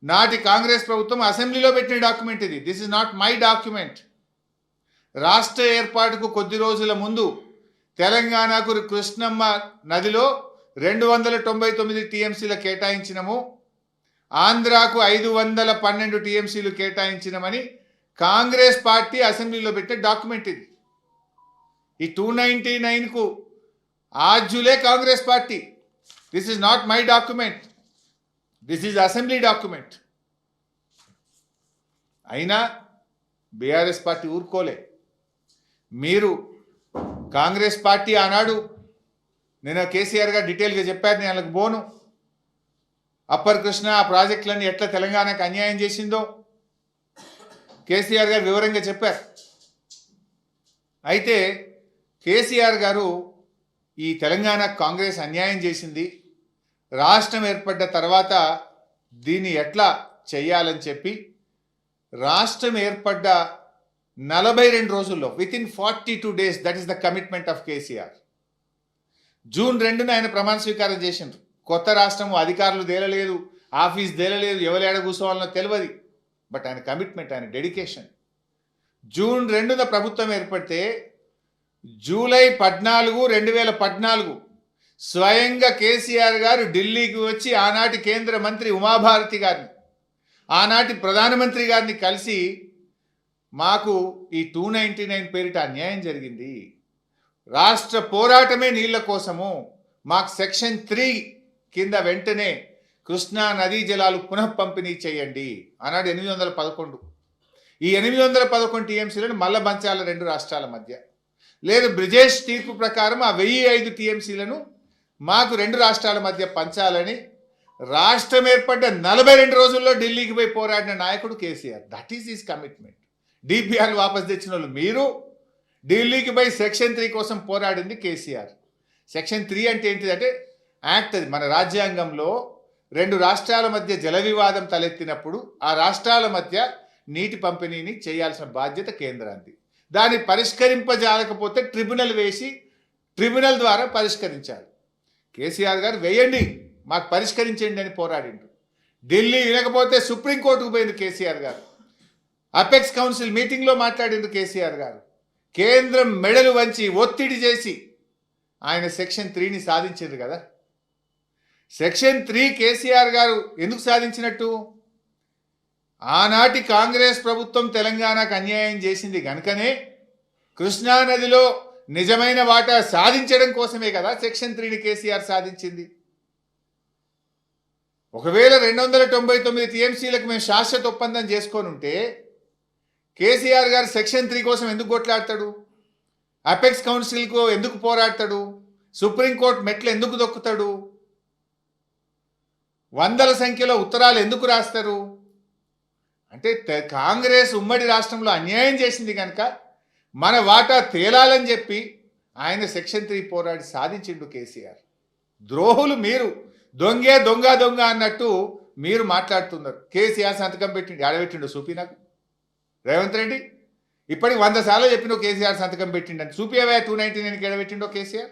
నాటి కాంగ్రెస్ ప్రభుత్వం అసెంబ్లీలో పెట్టిన డాక్యుమెంట్ ఇది. This is not my document. రాష్ట్ర ఏర్పాటుకు కొద్ది రోజుల ముందు తెలంగాణకు కృష్ణమ్మ నదిలో 299 టీఎంసీలు కేటాయించినము, ఆంధ్రాకు 512 టీఎంసీలు కేటాయించినమని కాంగ్రెస్ పార్టీ అసెంబ్లీలో పెట్టే డాక్యుమెంట్ ఇది. ఈ 299కు ఆజ్యులే Congress party. This is not my document, this is assembly document. అయినా బీఆర్ఎస్ పార్టీ ఊరుకోలే. మీరు కాంగ్రెస్ పార్టీ ఆనాడు, నేను కేసీఆర్ గారు డీటెయిల్గా చెప్పారు, నేను వాళ్ళకి పోను. అప్పర్ కృష్ణ ఆ ప్రాజెక్టులన్నీ ఎట్లా తెలంగాణకు అన్యాయం చేసిందో కేసీఆర్ గారు వివరంగా చెప్పారు. అయితే కేసీఆర్ గారు ఈ తెలంగాణ కాంగ్రెస్ అన్యాయం చేసింది, రాష్ట్రం ఏర్పడ్డ తర్వాత దీన్ని ఎట్లా చెయ్యాలని చెప్పి రాష్ట్రం ఏర్పడ్డ 42 రోజుల్లో, within 42 days, that is the commitment of KCR. June 2న ఆయన ప్రమాణ స్వీకారం చేసిండ్రు. కొత్త రాష్ట్రము, అధికారులు తేలలేదు, ఆఫీస్ తేలలేదు, ఎవరు కూర్చోవాలనో తెలియదు. బట్ ఆయన కమిట్మెంట్, ఆయన డెడికేషన్. జూన్ 2న ప్రభుత్వం ఏర్పడితే జూలై 14, 2014 స్వయంగా కేసీఆర్ గారు ఢిల్లీకి వచ్చి ఆనాటి కేంద్ర మంత్రి ఉమాభారతి గారిని, ఆనాటి ప్రధానమంత్రి గారిని కలిసి మాకు ఈ 299 పేరిట అన్యాయం జరిగింది, రాష్ట్ర పోరాటమే నీళ్ల కోసము, మాకు సెక్షన్ 3 కింద వెంటనే కృష్ణా నదీ జలాలు పునః పంపిణీ చేయండి ఆనాడు 811. ఈ 811 టీఎంసీలను మల్ల పంచాల 2 రాష్ట్రాల మధ్య. లేదు, బ్రిజేష్ తీర్పు ప్రకారం ఆ 1005 టీఎంసీలను మాకు 2 రాష్ట్రాల మధ్య పంచాలని రాష్ట్రం ఏర్పడ్డ 42 రోజుల్లో ఢిల్లీకి పోయి పోరాడిన నాయకుడు KCR. That is his commitment. DPR వాపస్ తెచ్చిన వాళ్ళు మీరు, ఢిల్లీకి పోయి సెక్షన్ 3 కోసం పోరాడింది కేసీఆర్. సెక్షన్ 3 అంటే ఏంటిదంటే యాక్ట్. అది మన రాజ్యాంగంలో 2 రాష్ట్రాల మధ్య జల వివాదం తలెత్తినప్పుడు ఆ రాష్ట్రాల మధ్య నీటి పంపిణీని చేయాల్సిన బాధ్యత కేంద్రానికి. దాన్ని పరిష్కరింపజాలకపోతే ట్రిబ్యునల్ వేసి ట్రిబ్యునల్ ద్వారా పరిష్కరించాలి. కేసీఆర్ గారు వేయండి, మాకు పరిష్కరించండి అని పోరాడిండు. ఢిల్లీ వినకపోతే సుప్రీంకోర్టుకు పోయింది కేసీఆర్ గారు. అపెక్స్ కౌన్సిల్ మీటింగ్లో మాట్లాడిండు కేసీఆర్ గారు. కేంద్రం మెడలు వంచి ఒత్తిడి చేసి ఆయన సెక్షన్ 3ని సాధించారు కదా. సెక్షన్ 3 కేసీఆర్ గారు ఎందుకు సాధించినట్టు? ఆనాటి కాంగ్రెస్ ప్రభుత్వం తెలంగాణకు అన్యాయం చేసింది కనుకనే కృష్ణానదిలో నిజమైన వాటా సాధించడం కోసమే కదా సెక్షన్ 3ని కేసీఆర్ సాధించింది. ఒకవేళ 299 టీఎంసీలకు మేము శాశ్వత ఒప్పందం చేసుకొని ఉంటే కేసీఆర్ గారు సెక్షన్ 3 కోసం ఎందుకు కొట్లాడతాడు? అపెక్స్ కౌన్సిల్కు ఎందుకు పోరాడతాడు? సుప్రీంకోర్టు మెట్లు ఎందుకు దొక్కుతాడు? వందల సంఖ్యలో ఉత్తరాలు ఎందుకు రాస్తారు? అంటే కాంగ్రెస్ ఉమ్మడి రాష్ట్రంలో అన్యాయం చేసింది కనుక మన వాటా తేలాలని చెప్పి ఆయన సెక్షన్ 3 పోరాడి సాధించిండు కేసీఆర్. ద్రోహులు మీరు, దొంగే దొంగ దొంగ అన్నట్టు మీరు మాట్లాడుతున్నారు. కేసీఆర్ సంతకం పెట్టిండు, ఆడబెట్టిండు చూపి నాకు. రేవంత్ రెడ్డి ఇప్పటికి 100 సార్లు చెప్పిన కేసీఆర్ సంతకం పెట్టిండని. చూపియవే 299కి ఎడబెట్టిండో కేసీఆర్.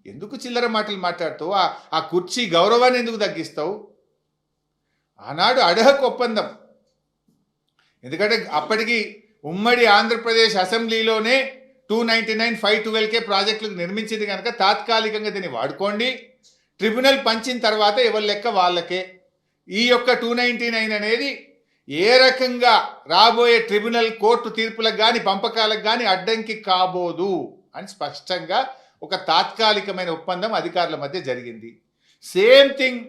ఎందుకు చిల్లర మాటలు మాట్లాడుతావు? ఆ కుర్చీ గౌరవాన్ని ఎందుకు తగ్గిస్తావు? ఆనాడు అడహక్ ఒప్పందం, ఎందుకంటే అప్పటికి ఉమ్మడి ఆంధ్రప్రదేశ్ అసెంబ్లీలోనే 299, 512K ప్రాజెక్టులకు నిర్మించింది కనుక తాత్కాలికంగా దీన్ని వాడుకోండి, ట్రిబ్యునల్ పంచిన తర్వాత ఎవరి లెక్క వాళ్ళకే. ఈ యొక్క 299 అనేది ఏ రకంగా రాబోయే ట్రిబ్యునల్ కోర్టు తీర్పులకు కానీ పంపకాలకు కానీ అడ్డంకి కాబోదు అని స్పష్టంగా ఒక తాత్కాలికమైన ఒప్పందం అధికారుల మధ్య జరిగింది. సేమ్ థింగ్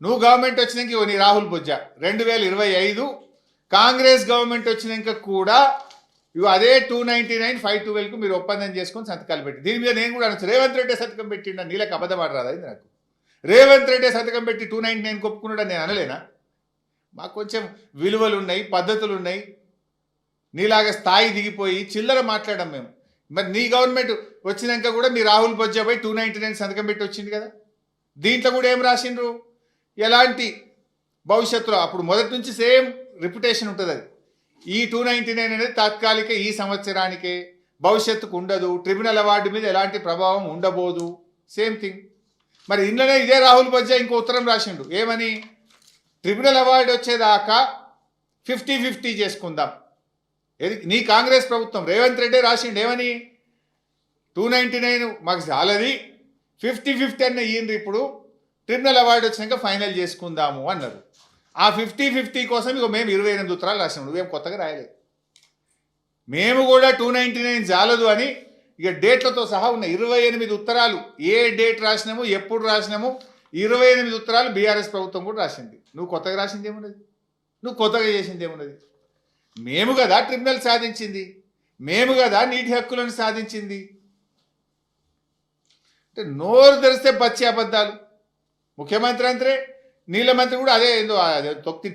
నువ్వు గవర్నమెంట్ వచ్చినాక నీ రాహుల్ బొజ్జా 2025 కాంగ్రెస్ గవర్నమెంట్ వచ్చినాక కూడా ఇవి అదే 299, 512కు మీరు ఒప్పందం చేసుకొని సంతకాలు పెట్టి, దీని మీద నేను కూడా అనొచ్చు రేవంత్ రెడ్డి సంతకం పెట్టిండ, నీళ్ళకి అబద్ధం ఆడరాదా ఇది నాకు? రేవంత్ రెడ్డి సంతకం పెట్టి 299 ఒప్పుకున్నాడని నేను అనలేనా? మాకు కొంచెం విలువలు ఉన్నాయి, పద్ధతులు ఉన్నాయి. నీలాగా స్థాయి దిగిపోయి చిల్లర మాట్లాడడం మేము. మరి నీ గవర్నమెంట్ వచ్చినాక కూడా మీ రాహుల్ బొజ్జాపై 299 సంతకం పెట్టి వచ్చింది కదా. దీంట్లో కూడా ఏం రాసిండ్రు? ఎలాంటి భవిష్యత్తులో అప్పుడు మొదటి నుంచి సేమ్ రిప్యుటేషన్ ఉంటుంది. అది ఈ 299 అనేది తాత్కాలిక, ఈ సంవత్సరానికే, భవిష్యత్తుకు ఉండదు, ట్రిబ్యునల్ అవార్డు మీద ఎలాంటి ప్రభావం ఉండబోదు, సేమ్ థింగ్. మరి ఇంట్లోనే ఇదే రాహుల్ బొజ్జా ఇంకో ఉత్తరం రాసిండు ఏమని, ట్రిబ్యునల్ అవార్డు వచ్చేదాకా 50-50 చేసుకుందాం. ఏది నీ కాంగ్రెస్ ప్రభుత్వం రేవంత్ రెడ్డి రాసిండు ఏమని, 299 మాకు చాలది, 50-50 అన్న ఇయ్యండి, ఇప్పుడు ట్రిబ్యునల్ అవార్డు వచ్చినాక ఫైనల్ చేసుకుందాము అన్నారు. ఆ 50-50 కోసం ఇక మేము 28 ఉత్తరాలు రాసినాం, నువ్వేం కొత్తగా రాయలేదు. మేము కూడా 299 చాలదు అని ఇక డేట్లతో సహా ఉన్న 28 ఉత్తరాలు, ఏ డేట్ రాసినాము, ఎప్పుడు రాసినాము, 28 ఉత్తరాలు బీఆర్ఎస్ ప్రభుత్వం కూడా రాసింది. నువ్వు కొత్తగా రాసింది ఏమున్నది, నువ్వు కొత్తగా చేసింది ఏమున్నది? మేము కదా ట్రిబ్యునల్ సాధించింది, మేము కదా నీటి హక్కులను సాధించింది. అంటే నోరు తెరిస్తే పచ్చి అబద్ధాలు. ముఖ్యమంత్రి అంతే, నీళ్ళ మంత్రి కూడా అదే ఏందో తొక్కి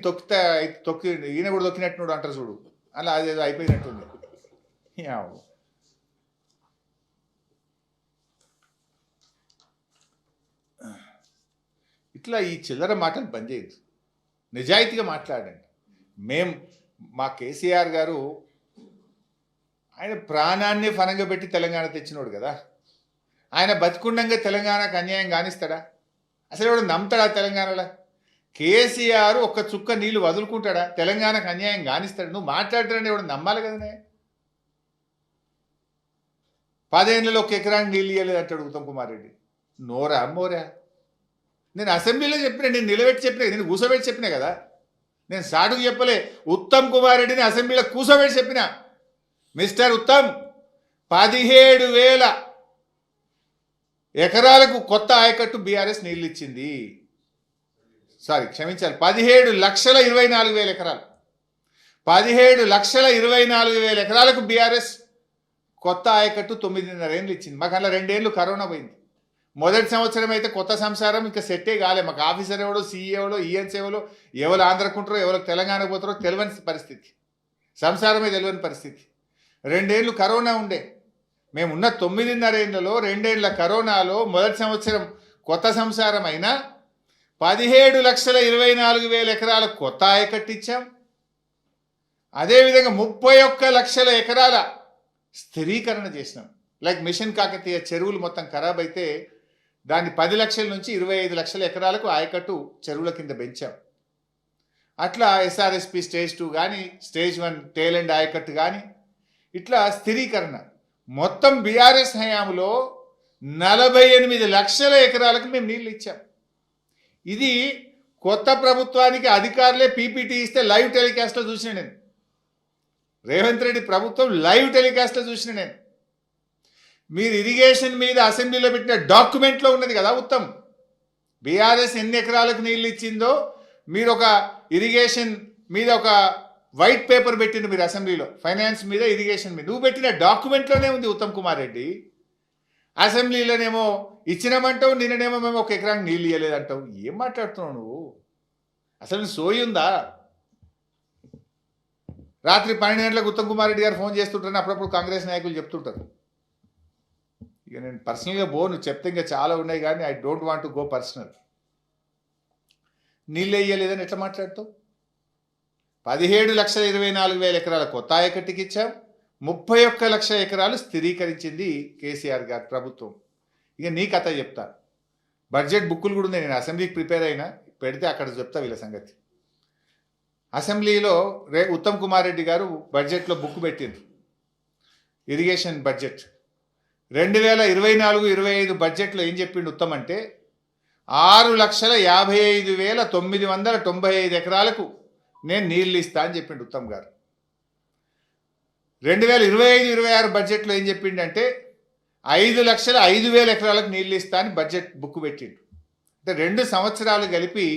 ఈయన కూడా తొక్కినట్టు అంటారు చూడు, అలా అదేదో అయిపోయినట్టుంది. ఇట్లా ఈ చిల్లర మాటలు బంద్ చేయదు, నిజాయితీగా మాట్లాడండి. మా కేసీఆర్ గారు ఆయన ప్రాణాన్ని ఫనంగా పెట్టి తెలంగాణ తెచ్చినోడు కదా. ఆయన బతికుండంగా తెలంగాణకు అన్యాయం కానిస్తాడా? అసలు ఎవడు నమ్ముతాడా తెలంగాణలో? కేసీఆర్ ఒక్క చుక్క నీళ్లు వదులుకుంటాడా? తెలంగాణకు అన్యాయం కానిస్తాడు? నువ్వు మాట్లాడతాడని ఎవడు నమ్మాలి కదనే. 10 ఏళ్ళలో 1 ఎకరానికి నీళ్ళు ఇవ్వలేదు అంటాడు ఉత్తమ్ కుమార్ రెడ్డి. నోరా మోరా? నేను అసెంబ్లీలో చెప్పినా, నేను నిలబెట్టి చెప్పినా, నేను కూసోబెట్టి చెప్పినా కదా, నేను సాటుకు చెప్పలే. ఉత్తమ్ కుమార్ రెడ్డిని అసెంబ్లీలో కూసోబెట్టి చెప్పిన, మిస్టర్ ఉత్తమ్ 17,000 ఎకరాలకు కొత్త ఆయకట్టు బీఆర్ఎస్ నీళ్ళు ఇచ్చింది. సారీ క్షమించాలి, 17,24,000 ఎకరాలు, 17,24,000 ఎకరాలకు బీఆర్ఎస్ కొత్త ఆయకట్టు 9.5 ఏళ్ళు ఇచ్చింది. మాకు అలా 2 ఏళ్ళు కరోనా పోయింది. మొదటి సంవత్సరం అయితే కొత్త సంసారం ఇంకా సెట్టే కాలే. మాకు ఆఫీసర్ ఎవడో, సీఏవడో, ఈఎన్స్ ఎవరు ఆంధ్రకుంటారో, ఎవరు తెలంగాణ పోతారో తెలియని పరిస్థితి, సంసారమే తెలియని పరిస్థితి. 2 ఏళ్ళు కరోనా ఉండే. మేమున్న 9.5 ఏళ్లలో 2 ఏళ్ల కరోనాలో మొదటి సంవత్సరం కొత్త సంసారం అయినా 17,24,000 ఎకరాల కొత్త ఆయకట్టు ఇచ్చాం. అదేవిధంగా 31 లక్షల ఎకరాల స్థిరీకరణ చేసినాం. లైక్ మిషన్ కాకతీయ చెరువులు మొత్తం ఖరాబ్ అయితే దాన్ని 10 లక్షల నుంచి 25 లక్షల ఎకరాలకు ఆయకట్టు చెరువుల కింద పెంచాం. అట్లా ఎస్ఆర్ఎస్పి స్టేజ్ 2 కానీ, స్టేజ్ 1 టేల్ అండ్ ఆయకట్టు కానీ, ఇట్లా స్థిరీకరణ మొత్తం బీఆర్ఎస్ హయాంలో 48 లక్షల ఎకరాలకు మేము నీళ్ళు ఇచ్చాం. ఇది కొత్త ప్రభుత్వానికి అధికారులే పీపీటీ ఇస్తే లైవ్ టెలికాస్ట్లో చూసిన నేను. రేవంత్ రెడ్డి ప్రభుత్వం లైవ్ టెలికాస్ట్లో చూసిన నేను. మీరు ఇరిగేషన్ మీద అసెంబ్లీలో పెట్టిన డాక్యుమెంట్లో ఉన్నది కదా ఉత్తమ్, బీఆర్ఎస్ ఎన్ని ఎకరాలకు నీళ్ళు ఇచ్చిందో మీరు ఒక ఇరిగేషన్ మీద ఒక వైట్ పేపర్ పెట్టిండు మీరు అసెంబ్లీలో, ఫైనాన్స్ మీద, ఇరిగేషన్ మీద. నువ్వు పెట్టిన డాక్యుమెంట్లోనే ఉంది ఉత్తమ్ కుమార్ రెడ్డి. అసెంబ్లీలోనేమో ఇచ్చినామంటావు, నిన్ననేమో మేము 1 ఎకరానికి నీళ్ళు ఇవ్వలేదంటావు. ఏం మాట్లాడుతున్నావు నువ్వు? అసలు సోయి ఉందా? రాత్రి 12 గంటలకు ఉత్తమ్ కుమార్ రెడ్డి గారు ఫోన్ చేస్తుంటారని అప్పుడప్పుడు కాంగ్రెస్ నాయకులు చెప్తుంటారు. ఇక నేను పర్సనల్గా పోను, చెప్తే ఇంకా చాలా ఉన్నాయి కానీ I don't want to go personal. నీళ్ళు వేయలేదని ఎట్లా మాట్లాడతావు? 17,24,000 ఎకరాల కొత్త ఆయకట్టుకి ఇచ్చాం, 31 లక్షల ఎకరాలు స్థిరీకరించింది కేసీఆర్ గారి ప్రభుత్వం. ఇక నీ కథ చెప్తా. బడ్జెట్ బుక్కులు కూడా ఉన్నాయి, నేను అసెంబ్లీకి ప్రిపేర్ అయినా, పెడితే అక్కడ చెప్తా వీళ్ళ సంగతి. అసెంబ్లీలో ఉత్తమ్ కుమార్ రెడ్డి గారు బడ్జెట్లో బుక్ పెట్టిండ్రు, ఇరిగేషన్ బడ్జెట్. 2024-25 బడ్జెట్లో ఏం చెప్పిండు ఉత్తమ్ అంటే 6,55,995 ఎకరాలకు నేను నీళ్ళు ఇస్తా అని చెప్పిండు ఉత్తమ్ గారు. 2025-26 బడ్జెట్లో ఏం చెప్పిండంటే 5,05,000 ఎకరాలకు నీళ్ళు ఇస్తా అని బడ్జెట్ బుక్ పెట్టిండు. అంటే 2 సంవత్సరాలు కలిపి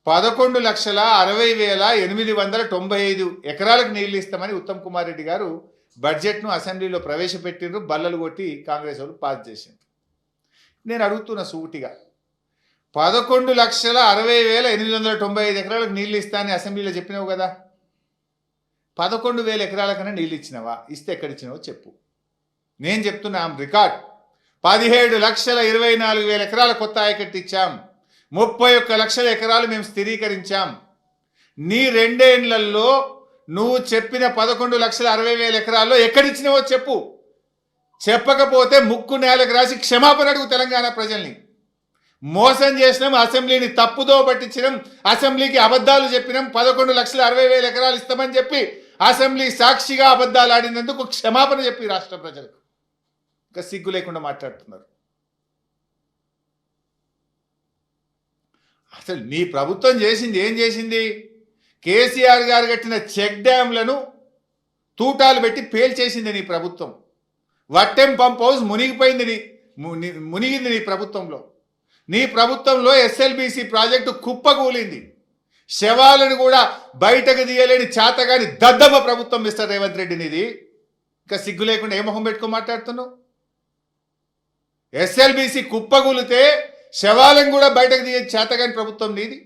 11,60,895 ఎకరాలకు నీళ్ళు ఇస్తామని ఉత్తమ్ కుమార్ రెడ్డి గారు బడ్జెట్ను అసెంబ్లీలో ప్రవేశపెట్టిండ్రు. బల్లలు కొట్టి కాంగ్రెస్ వాళ్ళు పాస్ చేసిండ్రు. నేను అడుగుతున్న సూటిగా, 11,60,895 ఎకరాలకు నీళ్ళు ఇస్తా అని అసెంబ్లీలో చెప్పినావు కదా, 11,000 ఎకరాల కన్నా నీళ్ళు ఇచ్చినావా? ఇస్తే ఎక్కడిచ్చినావో చెప్పు. నేను చెప్తున్నా రికార్డ్, 17,24,000 ఎకరాల కొత్త ఆయకట్టు ఇచ్చాం, 31 లక్షల ఎకరాలు మేము స్థిరీకరించాం. నీ 2 ఏళ్లలో నువ్వు చెప్పిన 11,60,000 ఎకరాల్లో ఎక్కడిచ్చినావో చెప్పు. చెప్పకపోతే ముక్కు నేలకు రాసి క్షమాపణ అడుగు తెలంగాణ ప్రజల్ని. మోసం చేసినాం, అసెంబ్లీని తప్పుదో పట్టించినాం, అసెంబ్లీకి అబద్ధాలు చెప్పినాం, 11,60,000 ఎకరాలు ఇస్తామని చెప్పి అసెంబ్లీ సాక్షిగా అబద్ధాలు ఆడినందుకు క్షమాపణ చెప్పి రాష్ట్ర ప్రజలకు. ఇంకా సిగ్గు లేకుండా మాట్లాడుతున్నారు. అసలు నీ ప్రభుత్వం చేసింది ఏం చేసింది? కేసీఆర్ గారు కట్టిన చెక్ డ్యాంలను తూటాలు పెట్టి పేల్చేసింది నీ ప్రభుత్వం. వట్టెం పంప్ హౌస్ మునిగింది నీ ప్రభుత్వంలో. నీ ప్రభుత్వంలో ఎస్ఎల్బిసి ప్రాజెక్టు కుప్పకూలింది. శవాలను కూడా బయటకు తీయలేని చేతగాని దద్దమ్మ ప్రభుత్వం మిస్టర్ రేవంత్ రెడ్డి నీది. ఇంకా సిగ్గు లేకుండా ఏ మొహం పెట్టుకో మాట్లాడుతున్నావు? ఎస్ఎల్బిసి కుప్పకూలితే శవాలను కూడా బయటకు తీయ చేతగాని ప్రభుత్వం నీది.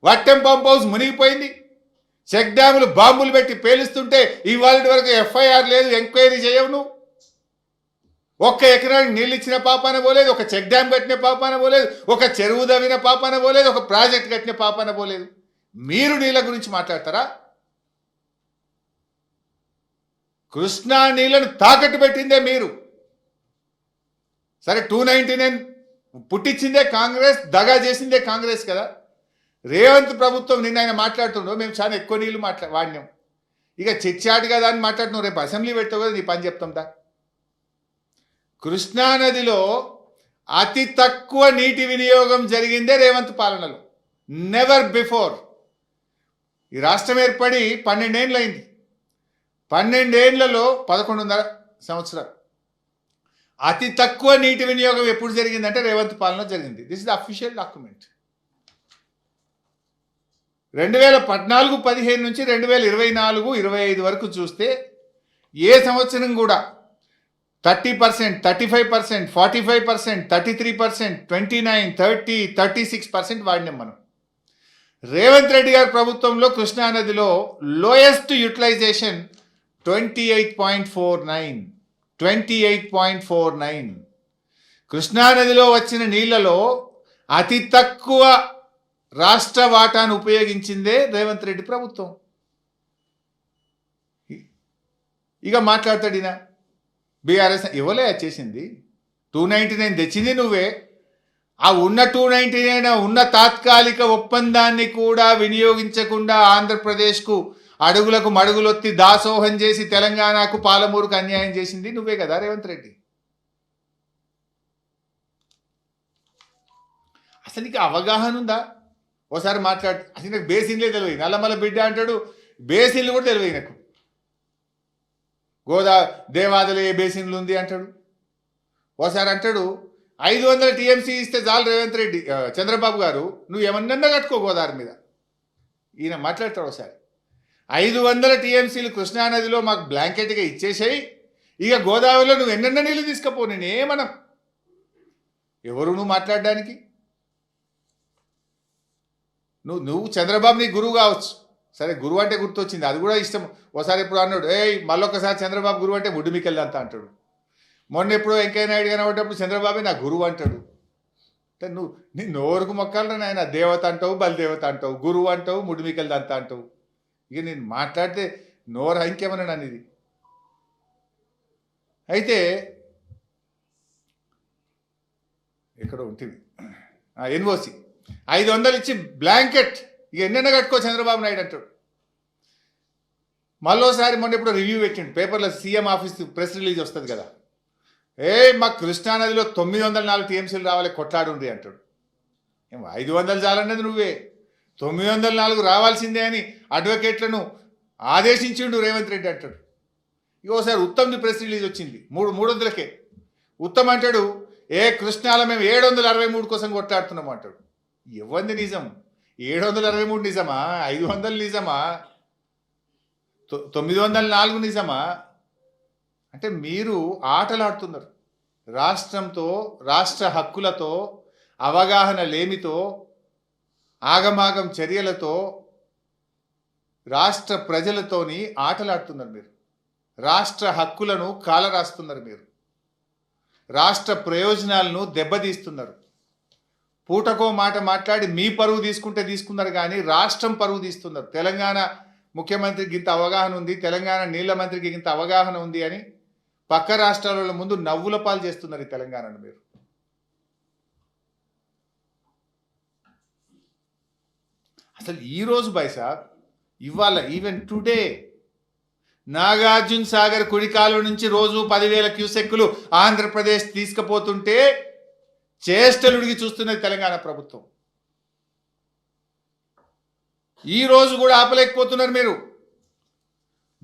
వట్టెం పంప్ హౌస్ మునిగిపోయింది. చెక్ డ్యాములు బాంబులు పెట్టి పేలుస్తుంటే ఇవాళ వరకు ఎఫ్ఐఆర్ లేదు, ఎంక్వైరీ చేయవు నువ్వు. ఒక్క ఎకరానికి నీళ్ళు ఇచ్చిన పాపాన పోలేదు, ఒక చెక్ డ్యామ్ కట్టిన పాపాన పోలేదు, ఒక చెరువు దవ్విన పాపాన పోలేదు, ఒక ప్రాజెక్ట్ కట్టిన పాపాన పోలేదు. మీరు నీళ్ళ గురించి మాట్లాడతారా? కృష్ణా నీళ్లను తాకట్టు పెట్టిందే మీరు. సరే 299 పుట్టించిందే కాంగ్రెస్, దగా చేసిందే కాంగ్రెస్ కదా. రేవంత్ ప్రభుత్వం నిన్న ఆయన మాట్లాడుతుండో మేము చాలా ఎక్కువ నీళ్ళు వాడినాం, ఇక చిచ్చాటు కదా అని మాట్లాడుతున్నాం. రేపు అసెంబ్లీ పెడతావు కదా, నీ పని చెప్తాందా? కృష్ణానదిలో అతి తక్కువ నీటి వినియోగం జరిగిందే రేవంత్ పాలనలో. Never before. ఈ రాష్ట్రం ఏర్పడి 12 ఏళ్ళు అయింది. 12 ఏళ్లలో 11.5 సంవత్సరాలు అతి తక్కువ నీటి వినియోగం ఎప్పుడు జరిగిందంటే రేవంత్ పాలన జరిగింది. This is the official document. 2014-15 నుంచి 2024-25 వరకు చూస్తే ఏ సంవత్సరం కూడా 30%, 35%, 45%, 33%, 29%, 30%, 36% వాడినాం మనం. రేవంత్ రెడ్డి గారి ప్రభుత్వంలో కృష్ణానదిలో లోయెస్ట్ యూటిలైజేషన్ 28.49. 28.49. కృష్ణానదిలో వచ్చిన నీళ్లలో అతి తక్కువ రాష్ట్ర వాటాను ఉపయోగించిందే రేవంత్ రెడ్డి ప్రభుత్వం. ఇక మాట్లాడతాడినా బీఆర్ఎస్ ఇవ్వలే చేసింది. 299 తెచ్చింది నువ్వే. ఆ ఉన్న 299 ఉన్న తాత్కాలిక ఒప్పందాన్ని కూడా వినియోగించకుండా ఆంధ్రప్రదేశ్కు అడుగులకు మడుగులొత్తి దాసోహం చేసి తెలంగాణకు పాలమూరుకు అన్యాయం చేసింది నువ్వే కదా రేవంత్ రెడ్డి. అసలు నీకు అవగాహన ఉందా? ఓసారి మాట్లాడు. అసలు నాకు బేసిన్లే తెలియదు. నల్లమల్ల బిడ్డ అంటాడు, బేసిన్లు కూడా తెలియదు నాకు. దేవాదలో ఏ బేసిన్లు ఉంది అంటాడు. ఓసారి అంటాడు 500 టీఎంసీ ఇస్తే చాలు రేవంత్ రెడ్డి చంద్రబాబు గారు, నువ్వు ఏమన్నా కట్టుకో గోదావరి మీద. ఈయన మాట్లాడతాడు ఒకసారి 500 టీఎంసీలు కృష్ణానదిలో మాకు బ్లాంకెట్గా ఇచ్చేసాయి, ఇక గోదావరిలో నువ్వు ఎన్నెన్న నీళ్ళు తీసుకపో, నేనేమనం. ఎవరు నువ్వు మాట్లాడడానికి? నువ్వు చంద్రబాబు నీ గురువు కావచ్చు. సరే గురువు అంటే గుర్తొచ్చింది, అది కూడా ఇష్టం. ఒకసారి ఎప్పుడు అన్నాడు, మళ్ళొకసారి చంద్రబాబు గురువు అంటే ముడ్డుమికెళ్ళంతా అంటాడు. మొన్న ఎప్పుడో వెంకయ్య నాయుడు కనబడ్డప్పుడు చంద్రబాబే నా గురువు అంటాడు. అంటే నువ్వు నీ నోరుకు మొక్కాలరా నాయన. దేవత అంటావు, బలిదేవత అంటావు, గురువు అంటావు, ముడ్డుమికెళ్ళంతా అంటావు. ఇక నేను మాట్లాడితే నోరు ఇంకేమన్నా నన్ను ఇది. అయితే ఎక్కడ ఉంటుంది ఎన్ఓసి 500 ఇచ్చి బ్లాంకెట్ ఇక ఎన్నెన్న కట్టుకో చంద్రబాబు నాయుడు అంటాడు. మళ్ళోసారి మొన్న ఎప్పుడో రివ్యూ పెట్టిండు పేపర్లో, సీఎం ఆఫీస్ ప్రెస్ రిలీజ్ వస్తుంది కదా, మాకు కృష్ణానదిలో 904 టీఎంసీలు రావాలి కొట్లాడుండ్రి అంటాడు. 500 చాలన్నది నువ్వే, 904 రావాల్సిందే అని అడ్వకేట్లను ఆదేశించిండు రేవంత్ రెడ్డి అంటాడు. ఇక ఒకసారి ఉత్తమ్ది ప్రెస్ రిలీజ్ వచ్చింది 300కే. ఉత్తమ్ అంటాడు, కృష్ణాలో మేము 763 కోసం కొట్లాడుతున్నాం అంటాడు. ఇవ్వంది నిజం? 763 నిజమా? 500 నిజమా? 904 నిజమా? అంటే మీరు ఆటలాడుతున్నారు రాష్ట్రంతో, రాష్ట్ర హక్కులతో, అవగాహన లేమితో, ఆగమాగం చర్యలతో, రాష్ట్ర ప్రజలతోని ఆటలాడుతున్నారు మీరు. రాష్ట్ర హక్కులను కాలరాస్తున్నారు మీరు. రాష్ట్ర ప్రయోజనాలను దెబ్బతీస్తున్నారు. పూటకో మాట మాట్లాడి మీ పరువు తీసుకున్నారు కానీ రాష్ట్రం పరువు తీస్తున్నారు. తెలంగాణ ముఖ్యమంత్రికి ఇంత అవగాహన ఉంది, తెలంగాణ నీళ్ల మంత్రికి ఇంత అవగాహన ఉంది అని పక్క రాష్ట్రాల ముందు నవ్వుల పాలు చేస్తున్నారు ఈ తెలంగాణను మీరు. అసలు ఈరోజు సాబ్ ఇవాళ ఈవెన్ టుడే నాగార్జున సాగర్ కుడికాలు నుంచి రోజు 10,000 క్యూసెక్కులు ఆంధ్రప్రదేశ్ తీసుకుపోతుంటే చేష్టలుడికి చూస్తున్నది తెలంగాణ ప్రభుత్వం. ఈ రోజు కూడా ఆపలేకపోతున్నారు మీరు.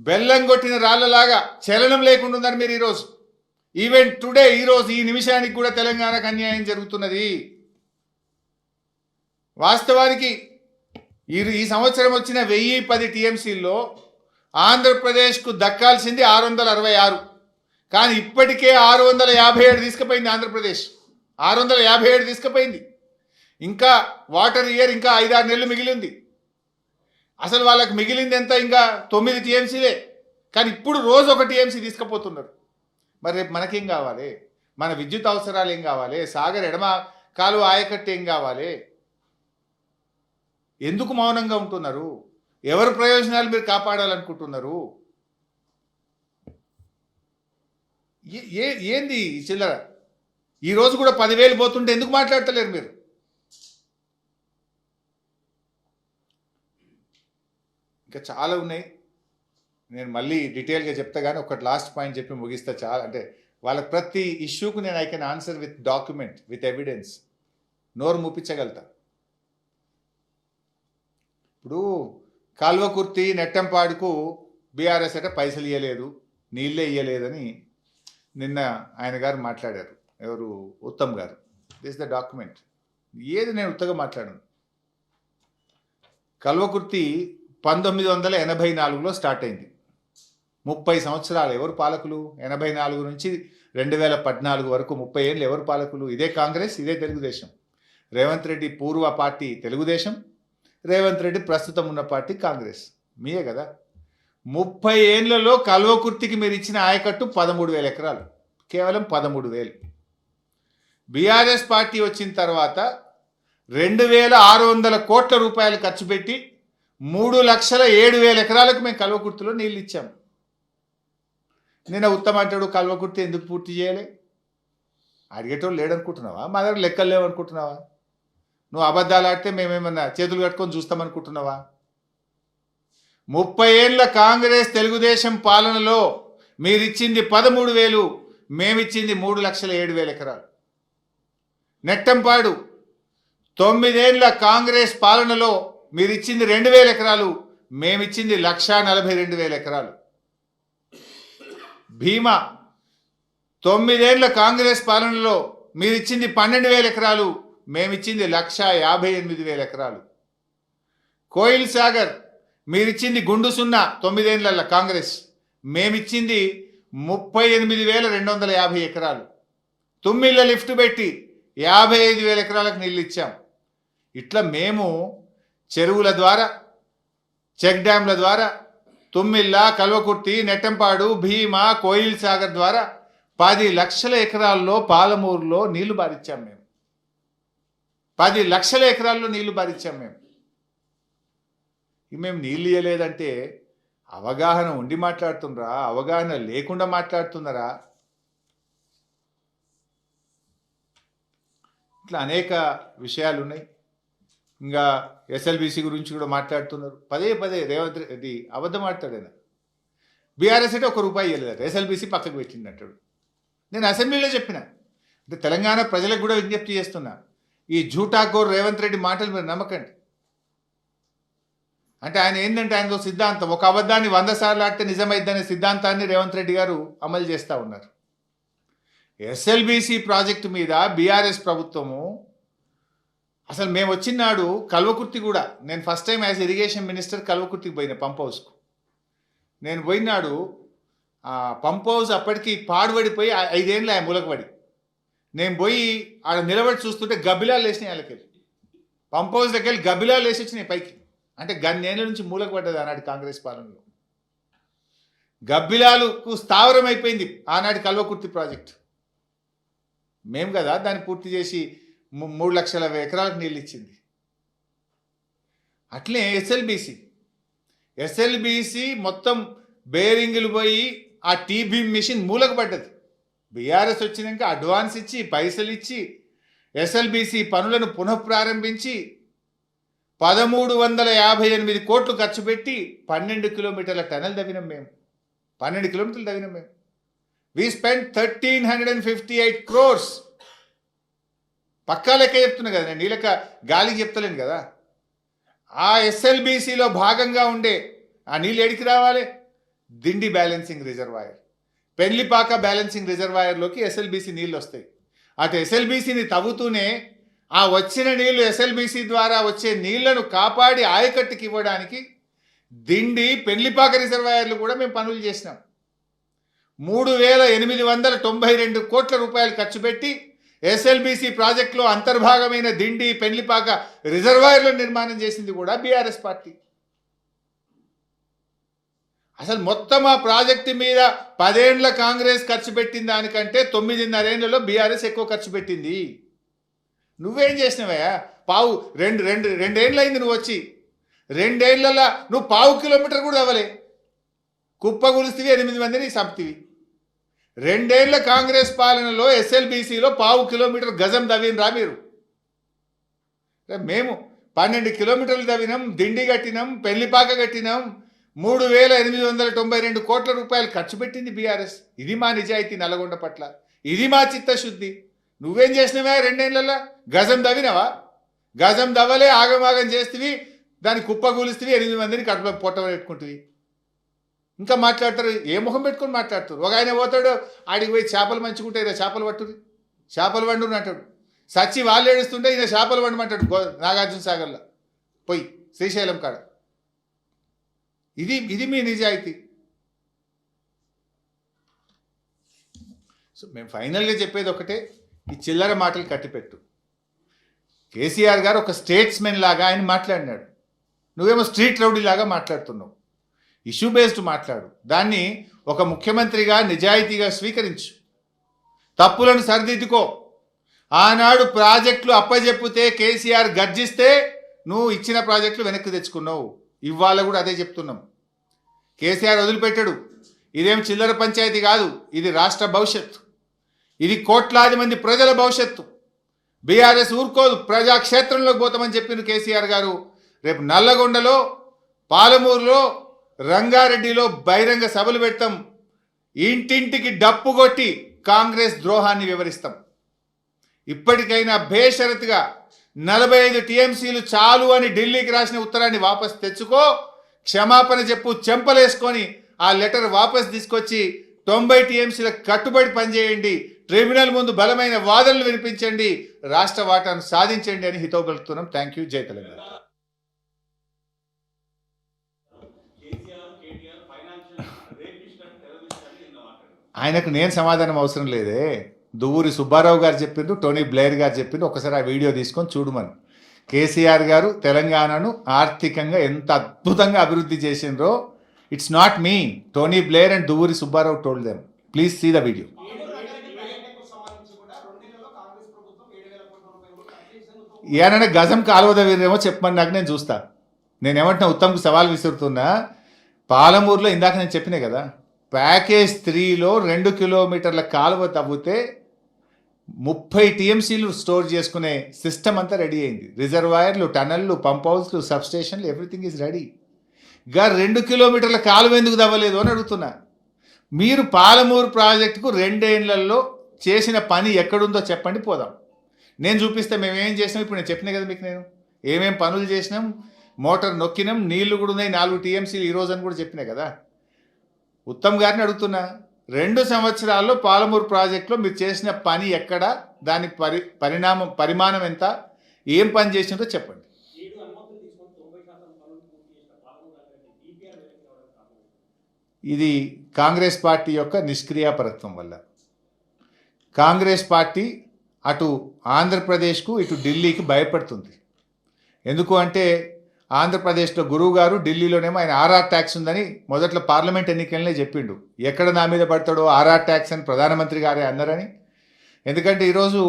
బెల్లం కొట్టిన రాళ్లలాగా చలనం లేకుండా ఉన్నారు మీరు ఈరోజు. ఈవెన్ టుడే ఈరోజు ఈ నిమిషానికి కూడా తెలంగాణకు అన్యాయం జరుగుతున్నది. వాస్తవానికి ఈ సంవత్సరం వచ్చిన 1010 టీఎంసీల్లో ఆంధ్రప్రదేశ్కు దక్కాల్సింది 666, కానీ ఇప్పటికే 657 తీసుకుపోయింది ఆంధ్రప్రదేశ్. 657 తీసుకుపోయింది. ఇంకా వాటర్ ఇయర్ ఇంకా 5-6 నెలలు మిగిలింది. అసలు వాళ్ళకి మిగిలింది ఎంత? ఇంకా 9 టీఎంసీలే. కానీ ఇప్పుడు రోజు 1 టీఎంసీ తీసుకుపోతున్నారు. మరి రేపు మనకేం కావాలి? మన విద్యుత్ అవసరాలు ఏం కావాలి? సాగర్ ఎడమ కాలువ ఆయకట్టు ఏం కావాలి? ఎందుకు మౌనంగా ఉంటున్నారు? ఎవరి ప్రయోజనాలు మీరు కాపాడాలనుకుంటున్నారు? ఏంది చిల్లర? ఈరోజు కూడా 10,000 పోతుంటే ఎందుకు మాట్లాడతలేరు మీరు? ఇంకా చాలా ఉన్నాయి, నేను మళ్ళీ డీటెయిల్గా చెప్తా, కానీ ఒకటి లాస్ట్ పాయింట్ చెప్పి ముగిస్తా. చాలా అంటే వాళ్ళ ప్రతి ఇష్యూకు నేను I can answer with document, with evidence, నోరు మూపించగలుగుతా. ఇప్పుడు కాల్వకుర్తి నెట్టంపాడుకు బీఆర్ఎస్ అంటే పైసలు ఇవ్వలేదు, నీళ్ళే ఇవ్వలేదని నిన్న ఆయన గారు మాట్లాడారు. ఎవరు? ఉత్తమ్ గారు. This the document. ఏది నేను ఉత్తగా మాట్లాడను. కల్వకుర్తి 1984లో స్టార్ట్ అయింది. 30 సంవత్సరాలు ఎవరు పాలకులు? 84 నుంచి 2014 వరకు 30 ఏళ్ళు ఎవరు పాలకులు? ఇదే కాంగ్రెస్, ఇదే తెలుగుదేశం. రేవంత్ రెడ్డి పూర్వ పార్టీ తెలుగుదేశం, రేవంత్ రెడ్డి ప్రస్తుతం ఉన్న పార్టీ కాంగ్రెస్. మీయే కదా. 30 ఏళ్లలో కల్వకుర్తికి మీరు ఇచ్చిన ఆయకట్టు 13,000 ఎకరాలు, కేవలం 13,000. బీఆర్ఎస్ పార్టీ వచ్చిన తర్వాత 2,600 కోట్ల రూపాయలు ఖర్చు పెట్టి 3,07,000 ఎకరాలకు మేము కల్వకుర్తిలో నీళ్ళు ఇచ్చాం. నిన్న ఉత్తమ అంటాడు కల్వకుర్తి ఎందుకు పూర్తి చేయలే? అడిగేటోళ్ళు లేడనుకుంటున్నావా? మా దగ్గర లెక్కలు లేవనుకుంటున్నావా? నువ్వు అబద్ధాలు ఆడితే మేమేమన్నా చేతులు కట్టుకొని చూస్తామనుకుంటున్నావా? 30 ఏళ్ళ కాంగ్రెస్ తెలుగుదేశం పాలనలో మీరిచ్చింది 13,000, మేమిచ్చింది 3,07,000 ఎకరాలు. నెట్టంపాడు 9 ఏళ్ళ కాంగ్రెస్ పాలనలో మీరిచ్చింది 2,000 ఎకరాలు, మేమిచ్చింది 1,42,000 ఎకరాలు. భీమా 9 ఏళ్ళ కాంగ్రెస్ పాలనలో మీరిచ్చింది 12,000 ఎకరాలు, మేమిచ్చింది 1,58,000 ఎకరాలు. కోయిల్ సాగర్ మీరిచ్చింది గుండు సున్నా 9 ఏళ్ళ కాంగ్రెస్, మేమిచ్చింది 38,250 ఎకరాలు. తుమ్మిళ్ళ లిఫ్ట్ పెట్టి 55,000 ఎకరాలకు నీళ్ళు ఇచ్చాం. ఇట్లా మేము చెరువుల ద్వారా, చెక్ డ్యాంల ద్వారా, తుమ్మిళ్ళ, కల్వకుర్తి, నెట్టంపాడు, భీమా, కోయిల్ సాగర్ ద్వారా 10 లక్షల ఎకరాల్లో పాలమూరులో నీళ్లు బారిచ్చాం మేము. 10 లక్షల ఎకరాల్లో నీళ్లు బారిచ్చాం మేము. మేము నీళ్ళు ఇవ్వలేదంటే అవగాహన ఉండి మాట్లాడుతున్నారా? అవగాహన లేకుండా మాట్లాడుతున్నారా? ఇట్లా అనేక విషయాలు ఉన్నాయి. ఇంకా ఎస్ఎల్బీసీ గురించి కూడా మాట్లాడుతున్నారు. పదే రేవంత్ రెడ్డి అబద్ధం ఆడతాడైనా. బీఆర్ఎస్ అంటే 1 రూపాయి ఇవ్వలేదు, ఎస్ఎల్బీసీ పక్కకు పెట్టింది అంటాడు. నేను అసెంబ్లీలో చెప్పిన, అంటే తెలంగాణ ప్రజలకు కూడా విజ్ఞప్తి చేస్తున్నా, ఈ జూటాకోర్ రేవంత్ రెడ్డి మాటలు మీరు నమ్మకండి. అంటే ఆయన ఏంటంటే ఆయనతో సిద్ధాంతం, ఒక అబద్ధాన్ని 100 సార్లు ఆడితే నిజమైద్దనే సిద్ధాంతాన్ని రేవంత్ రెడ్డి గారు అమలు చేస్తూ ఉన్నారు. ఎస్ఎల్బీసీ ప్రాజెక్టు మీద బీఆర్ఎస్ ప్రభుత్వము అసలు మేము వచ్చినాడు కల్వకుర్తి కూడా, నేను first time as irrigation minister కల్వకుర్తికి పోయిన పంప్ హౌస్కు. నేను పోయినాడు పంప్ హౌస్ అప్పటికి పాడుబడిపోయి 5 ఏళ్ళు ఆ మూలకబడి. నేను పోయి ఆడ నిలబడి చూస్తుంటే గబ్బిలాలు వేసినాయి వాళ్ళకి. పంప్ హౌస్ దగ్గర గబ్బిలాలు వేసి వచ్చినాయి పైకి. అంటే గన్నేళ్ళ నుంచి మూలకపడ్డది ఆనాటి కాంగ్రెస్ పాలనలో. గబ్బిలాలకు స్థావరం అయిపోయింది ఆనాటి కల్వకుర్తి ప్రాజెక్ట్. మేము కదా దాన్ని పూర్తి చేసి 3 లక్షల ఎకరాలకు నీళ్ళు ఇచ్చింది. అట్లే ఎస్ఎల్బిసి మొత్తం బేరింగులు పోయి ఆ టీబీ మిషన్ మూలకు పడ్డది. బీఆర్ఎస్ వచ్చినాక అడ్వాన్స్ ఇచ్చి పైసలు ఇచ్చి ఎస్ఎల్బిసి పనులను పునఃప్రారంభించి 1358 కోట్లు ఖర్చు పెట్టి 12 కిలోమీటర్ల టనల్ తవ్వినాం మేము. 12 కిలోమీటర్లు తవ్వినాం మేము. We spend 1358 crores. పక్కా లెక్క చెప్తున్నా కదా, నేను నీలక గాలికి చెప్తలేను కదా. ఆ ఎస్ఎల్బిసిలో భాగంగా ఉండే ఆ నీళ్ళు ఎడికి రావాలి? Dindi balancing reservoir, Pellipaka balancing రిజర్వాయర్లోకి ఎస్ఎల్బిసి నీళ్ళు వస్తాయి. అటు ఎస్ఎల్బిసిని తవ్వుతూనే ఆ వచ్చిన నీళ్లు ఎస్ఎల్బిసి ద్వారా వచ్చే నీళ్లను కాపాడి ఆయకట్టుకి ఇవ్వడానికి దిండి పెళ్లిపాక రిజర్వాయర్లు కూడా మేము పనులు చేసినాం. 3892 కోట్ల రూపాయలు ఖర్చు పెట్టి ఎస్ఎల్బిసి ప్రాజెక్టులో అంతర్భాగమైన దిండి పెళ్లిపాక రిజర్వాయర్లను నిర్మాణం చేసింది కూడా బీఆర్ఎస్ పార్టీ. అసలు మొత్తం ఆ ప్రాజెక్టు మీద 10 ఏళ్ల కాంగ్రెస్ ఖర్చు పెట్టిన దానికంటే 9.5 ఏళ్లలో బీఆర్ఎస్ ఎక్కువ ఖర్చు పెట్టింది. నువ్వేం చేసినవయ్యా? రెండేళ్ళు అయింది నువ్వు వచ్చి. 2 ఏళ్లలో నువ్వు 1/2 కిలోమీటర్ కూడా అవ్వలే. కుప్ప గులిస్తివి, 8 మందిని సంప్తివి. 2 ఏళ్ల కాంగ్రెస్ పాలనలో ఎస్ఎల్బిసిలో 1/2 కిలోమీటర్ గజం తవ్వినరా మీరు? మేము 12 కిలోమీటర్లు తవ్వినాం, దిండి కట్టినాం, పెళ్లిపాక కట్టినాం. 3892 కోట్ల రూపాయలు ఖర్చు పెట్టింది బీఆర్ఎస్. ఇది మా నిజాయితీ నల్లగొండ పట్ల, ఇది మా చిత్తశుద్ధి. నువ్వేం చేసినవా 2 ఏళ్లలో? గజం తవ్వినవా? గజం తవ్వలే, ఆగమాగం చేస్తేవి, దాన్ని కుప్ప కూలిస్తేవి, 8 మందిని కడుపులో పొట్ట పెట్టుకుంటుంది. ఇంకా మాట్లాడతారు, ఏ ముఖం పెట్టుకొని మాట్లాడతారు? ఒక ఆయన పోతాడు, ఆడికి పోయి చేపలు మంచుకుంటే ఇలా చేపలు పట్టుది, చేపలు వండుని అంటాడు. సచ్చి వాళ్ళు ఏడుస్తుంటే ఈయన చేపలు వండమంటాడు నాగార్జున సాగర్లో పోయి శ్రీశైలం కాడ. ఇది మీ నిజాయితీ. సో మేము ఫైనల్గా చెప్పేది ఒకటే, ఈ చిల్లర మాటలు కట్టిపెట్టు. కేసీఆర్ గారు ఒక స్టేట్స్మెన్ లాగా ఆయన మాట్లాడినాడు, నువ్వేమో స్ట్రీట్ రౌడీ లాగా మాట్లాడుతున్నావు. ఇష్యూ బేస్డ్ మాట్లాడు, దాన్ని ఒక ముఖ్యమంత్రిగా నిజాయితీగా స్వీకరించు, తప్పులను సరిదిద్దుకో. ఆనాడు ప్రాజెక్టులు అప్పజెప్పితే కేసీఆర్ గర్జిస్తే నువ్వు ఇచ్చిన ప్రాజెక్టులు వెనక్కి తెచ్చుకున్నావు. ఇవాళ కూడా అదే చెప్తున్నాం. కేసీఆర్ వదిలిపెట్టాడు. ఇదేం చిల్లర పంచాయతీ కాదు, ఇది రాష్ట్ర భవిష్యత్తు, ఇది కోట్లాది మంది ప్రజల భవిష్యత్తు. బీఆర్ఎస్ ఊరుకోదు, ప్రజాక్షేత్రంలోకి పోతామని చెప్పిన కేసీఆర్ గారు రేపు నల్లగొండలో, పాలమూరులో, రంగారెడ్డిలో బహిరంగ సభలు పెడతాం. ఇంటింటికి డప్పు కొట్టి కాంగ్రెస్ ద్రోహాన్ని వివరిస్తాం. ఇప్పటికైనా బేషరతుగా 45 టీఎంసీలు చాలు అని ఢిల్లీకి రాసిన ఉత్తరాన్ని వాపస్ తెచ్చుకో, క్షమాపణ చెప్పు, చెంపలేసుకొని ఆ లెటర్ వాపస్ తీసుకొచ్చి 90 టీఎంసీలకు కట్టుబడి పనిచేయండి, ట్రిబ్యునల్ ముందు బలమైన వాదనలు వినిపించండి, రాష్ట్ర వాటాను సాధించండి అని హితవు పలుకుతున్నాం. Thank you. జై తెలంగాణ. ఆయనకు నేను సమాధానం అవసరం లేదే. దువ్వూరి సుబ్బారావు గారు చెప్పిండ్రు, టోనీ బ్లేయర్ గారు చెప్పిండ్రు. ఒకసారి ఆ వీడియో తీసుకొని చూడమని. కేసీఆర్ గారు తెలంగాణను ఆర్థికంగా ఎంత అద్భుతంగా అభివృద్ధి చేసిండ్రో. It's not me, Tony Blair and Duvvuri Subbarao told them. Please see the video. ఏమైనా గజం కాలువద వీరేమో చెప్పమని నాకు, నేను చూస్తా. నేనేమంటున్నా, ఉత్తమ్కు సవాల్ విసురుతున్నా. పాలమూరులో ఇందాక నేను చెప్పినా కదా, ప్యాకేజ్ 3లో 2 కిలోమీటర్ల కాలువ తవ్వితే 30 టీఎంసీలు స్టోర్ చేసుకునే సిస్టమ్ అంతా రెడీ అయింది. రిజర్వాయర్లు, టనల్లు, పంప్ హౌస్లు, సబ్స్టేషన్లు, ఎవ్రీథింగ్ ఈజ్ రెడీ. 2 కిలోమీటర్ల కాలువ ఎందుకు తవ్వలేదు అని అడుగుతున్నా. మీరు పాలమూరు ప్రాజెక్టుకు 2 ఏళ్లలో చేసిన పని ఎక్కడుందో చెప్పండి, పోదాం. నేను చూపిస్తే మేమేం చేసినాం. ఇప్పుడు నేను చెప్పినా కదా మీకు, నేను ఏమేం పనులు చేసినాం. మోటార్ నొక్కినాం, నీళ్లు కూడా ఉన్నాయి, 4 టీఎంసీలు ఈరోజు అని కూడా చెప్పినా కదా. ఉత్తమ్ గారిని అడుగుతున్నా, 2 సంవత్సరాల్లో పాలమూరు ప్రాజెక్టులో మీరు చేసిన పని ఎక్కడ, దాని పరిమాణం ఎంత, ఏం పని చేసినారో చెప్పండి. ఇది కాంగ్రెస్ పార్టీ యొక్క నిష్క్రియాపరత్వం వల్ల. కాంగ్రెస్ పార్టీ అటు ఆంధ్రప్రదేశ్కు, ఇటు ఢిల్లీకి భయపడుతుంది. ఎందుకు అంటే, ఆంధ్రప్రదేశ్లో గురువు గారు, ఢిల్లీలోనేమో ఆయన ఆర్ఆర్ ట్యాక్స్ ఉందని మొదట్లో పార్లమెంట్ ఎన్నికలనే చెప్పిండు. ఎక్కడ నా మీద పడతాడో ఆర్ఆర్ ట్యాక్స్ అని ప్రధానమంత్రి గారే అన్నారని. ఎందుకంటే ఈరోజు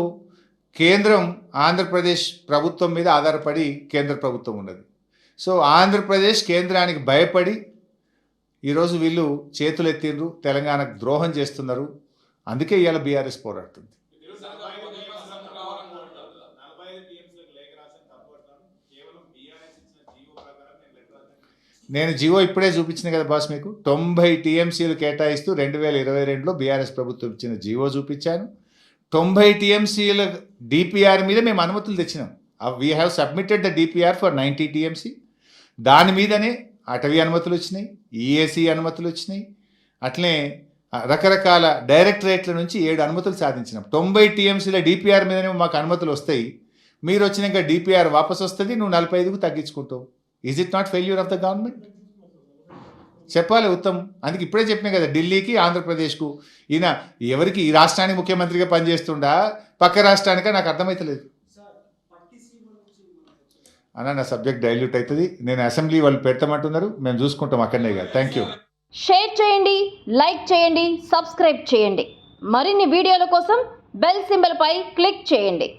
కేంద్రం ఆంధ్రప్రదేశ్ ప్రభుత్వం మీద ఆధారపడి కేంద్ర ప్రభుత్వం ఉన్నది. సో ఆంధ్రప్రదేశ్ కేంద్రానికి భయపడి ఈరోజు వీళ్ళు చేతులు ఎత్తిండ్రు, తెలంగాణకు ద్రోహం చేస్తున్నారు. అందుకే ఇవాళ బీఆర్ఎస్ పోరాడుతుంది. నేను జియో ఇప్పుడే చూపించిన కదా బాస్, మీకు 90 టీఎంసీలు కేటాయిస్తూ 2022లో బీఆర్ఎస్ ప్రభుత్వం ఇచ్చిన జియో చూపించాను. 90 టీఎంసీల డిపిఆర్ మీద మేము అనుమతులు తెచ్చినాం. We have submitted the DPR for 90 TMC. దాని మీదనే అటవీ అనుమతులు వచ్చినాయి, ఈఏసీ అనుమతులు వచ్చినాయి, అట్లనే రకరకాల డైరెక్టరేట్ల నుంచి 7 అనుమతులు సాధించినాం. 90 టీఎంసీల డిపిఆర్ మీదనే మాకు అనుమతులు వస్తాయి. మీరు వచ్చినాక డిపిఆర్ వాపస్ వస్తుంది, నువ్వు 45కు తగ్గించుకుంటావు. Is it not failure of the government? చెప్పాలి ఉత్తమ్. అందుకే ఇప్పుడే చెప్పినా కదా, ఢిల్లీకి ఆంధ్రప్రదేశ్కు ఈయన ఎవరికి, ఈ రాష్ట్రానికి ముఖ్యమంత్రిగా పనిచేస్తుండా పక్క రాష్ట్రానికా నాకు అర్థమవుతలేదు అన్న. నా సబ్జెక్ట్ డైల్యూట్ అవుతుంది. నేను అసెంబ్లీ వాళ్ళు పెడతామంటున్నారు, మేము చూసుకుంటాం అక్కడనే కదా. Thank you. షేర్ చేయండి, లైక్ చేయండి, సబ్స్క్రైబ్ చేయండి. మరిన్ని వీడియోల కోసం బెల్ సింబల్ పై క్లిక్ చేయండి.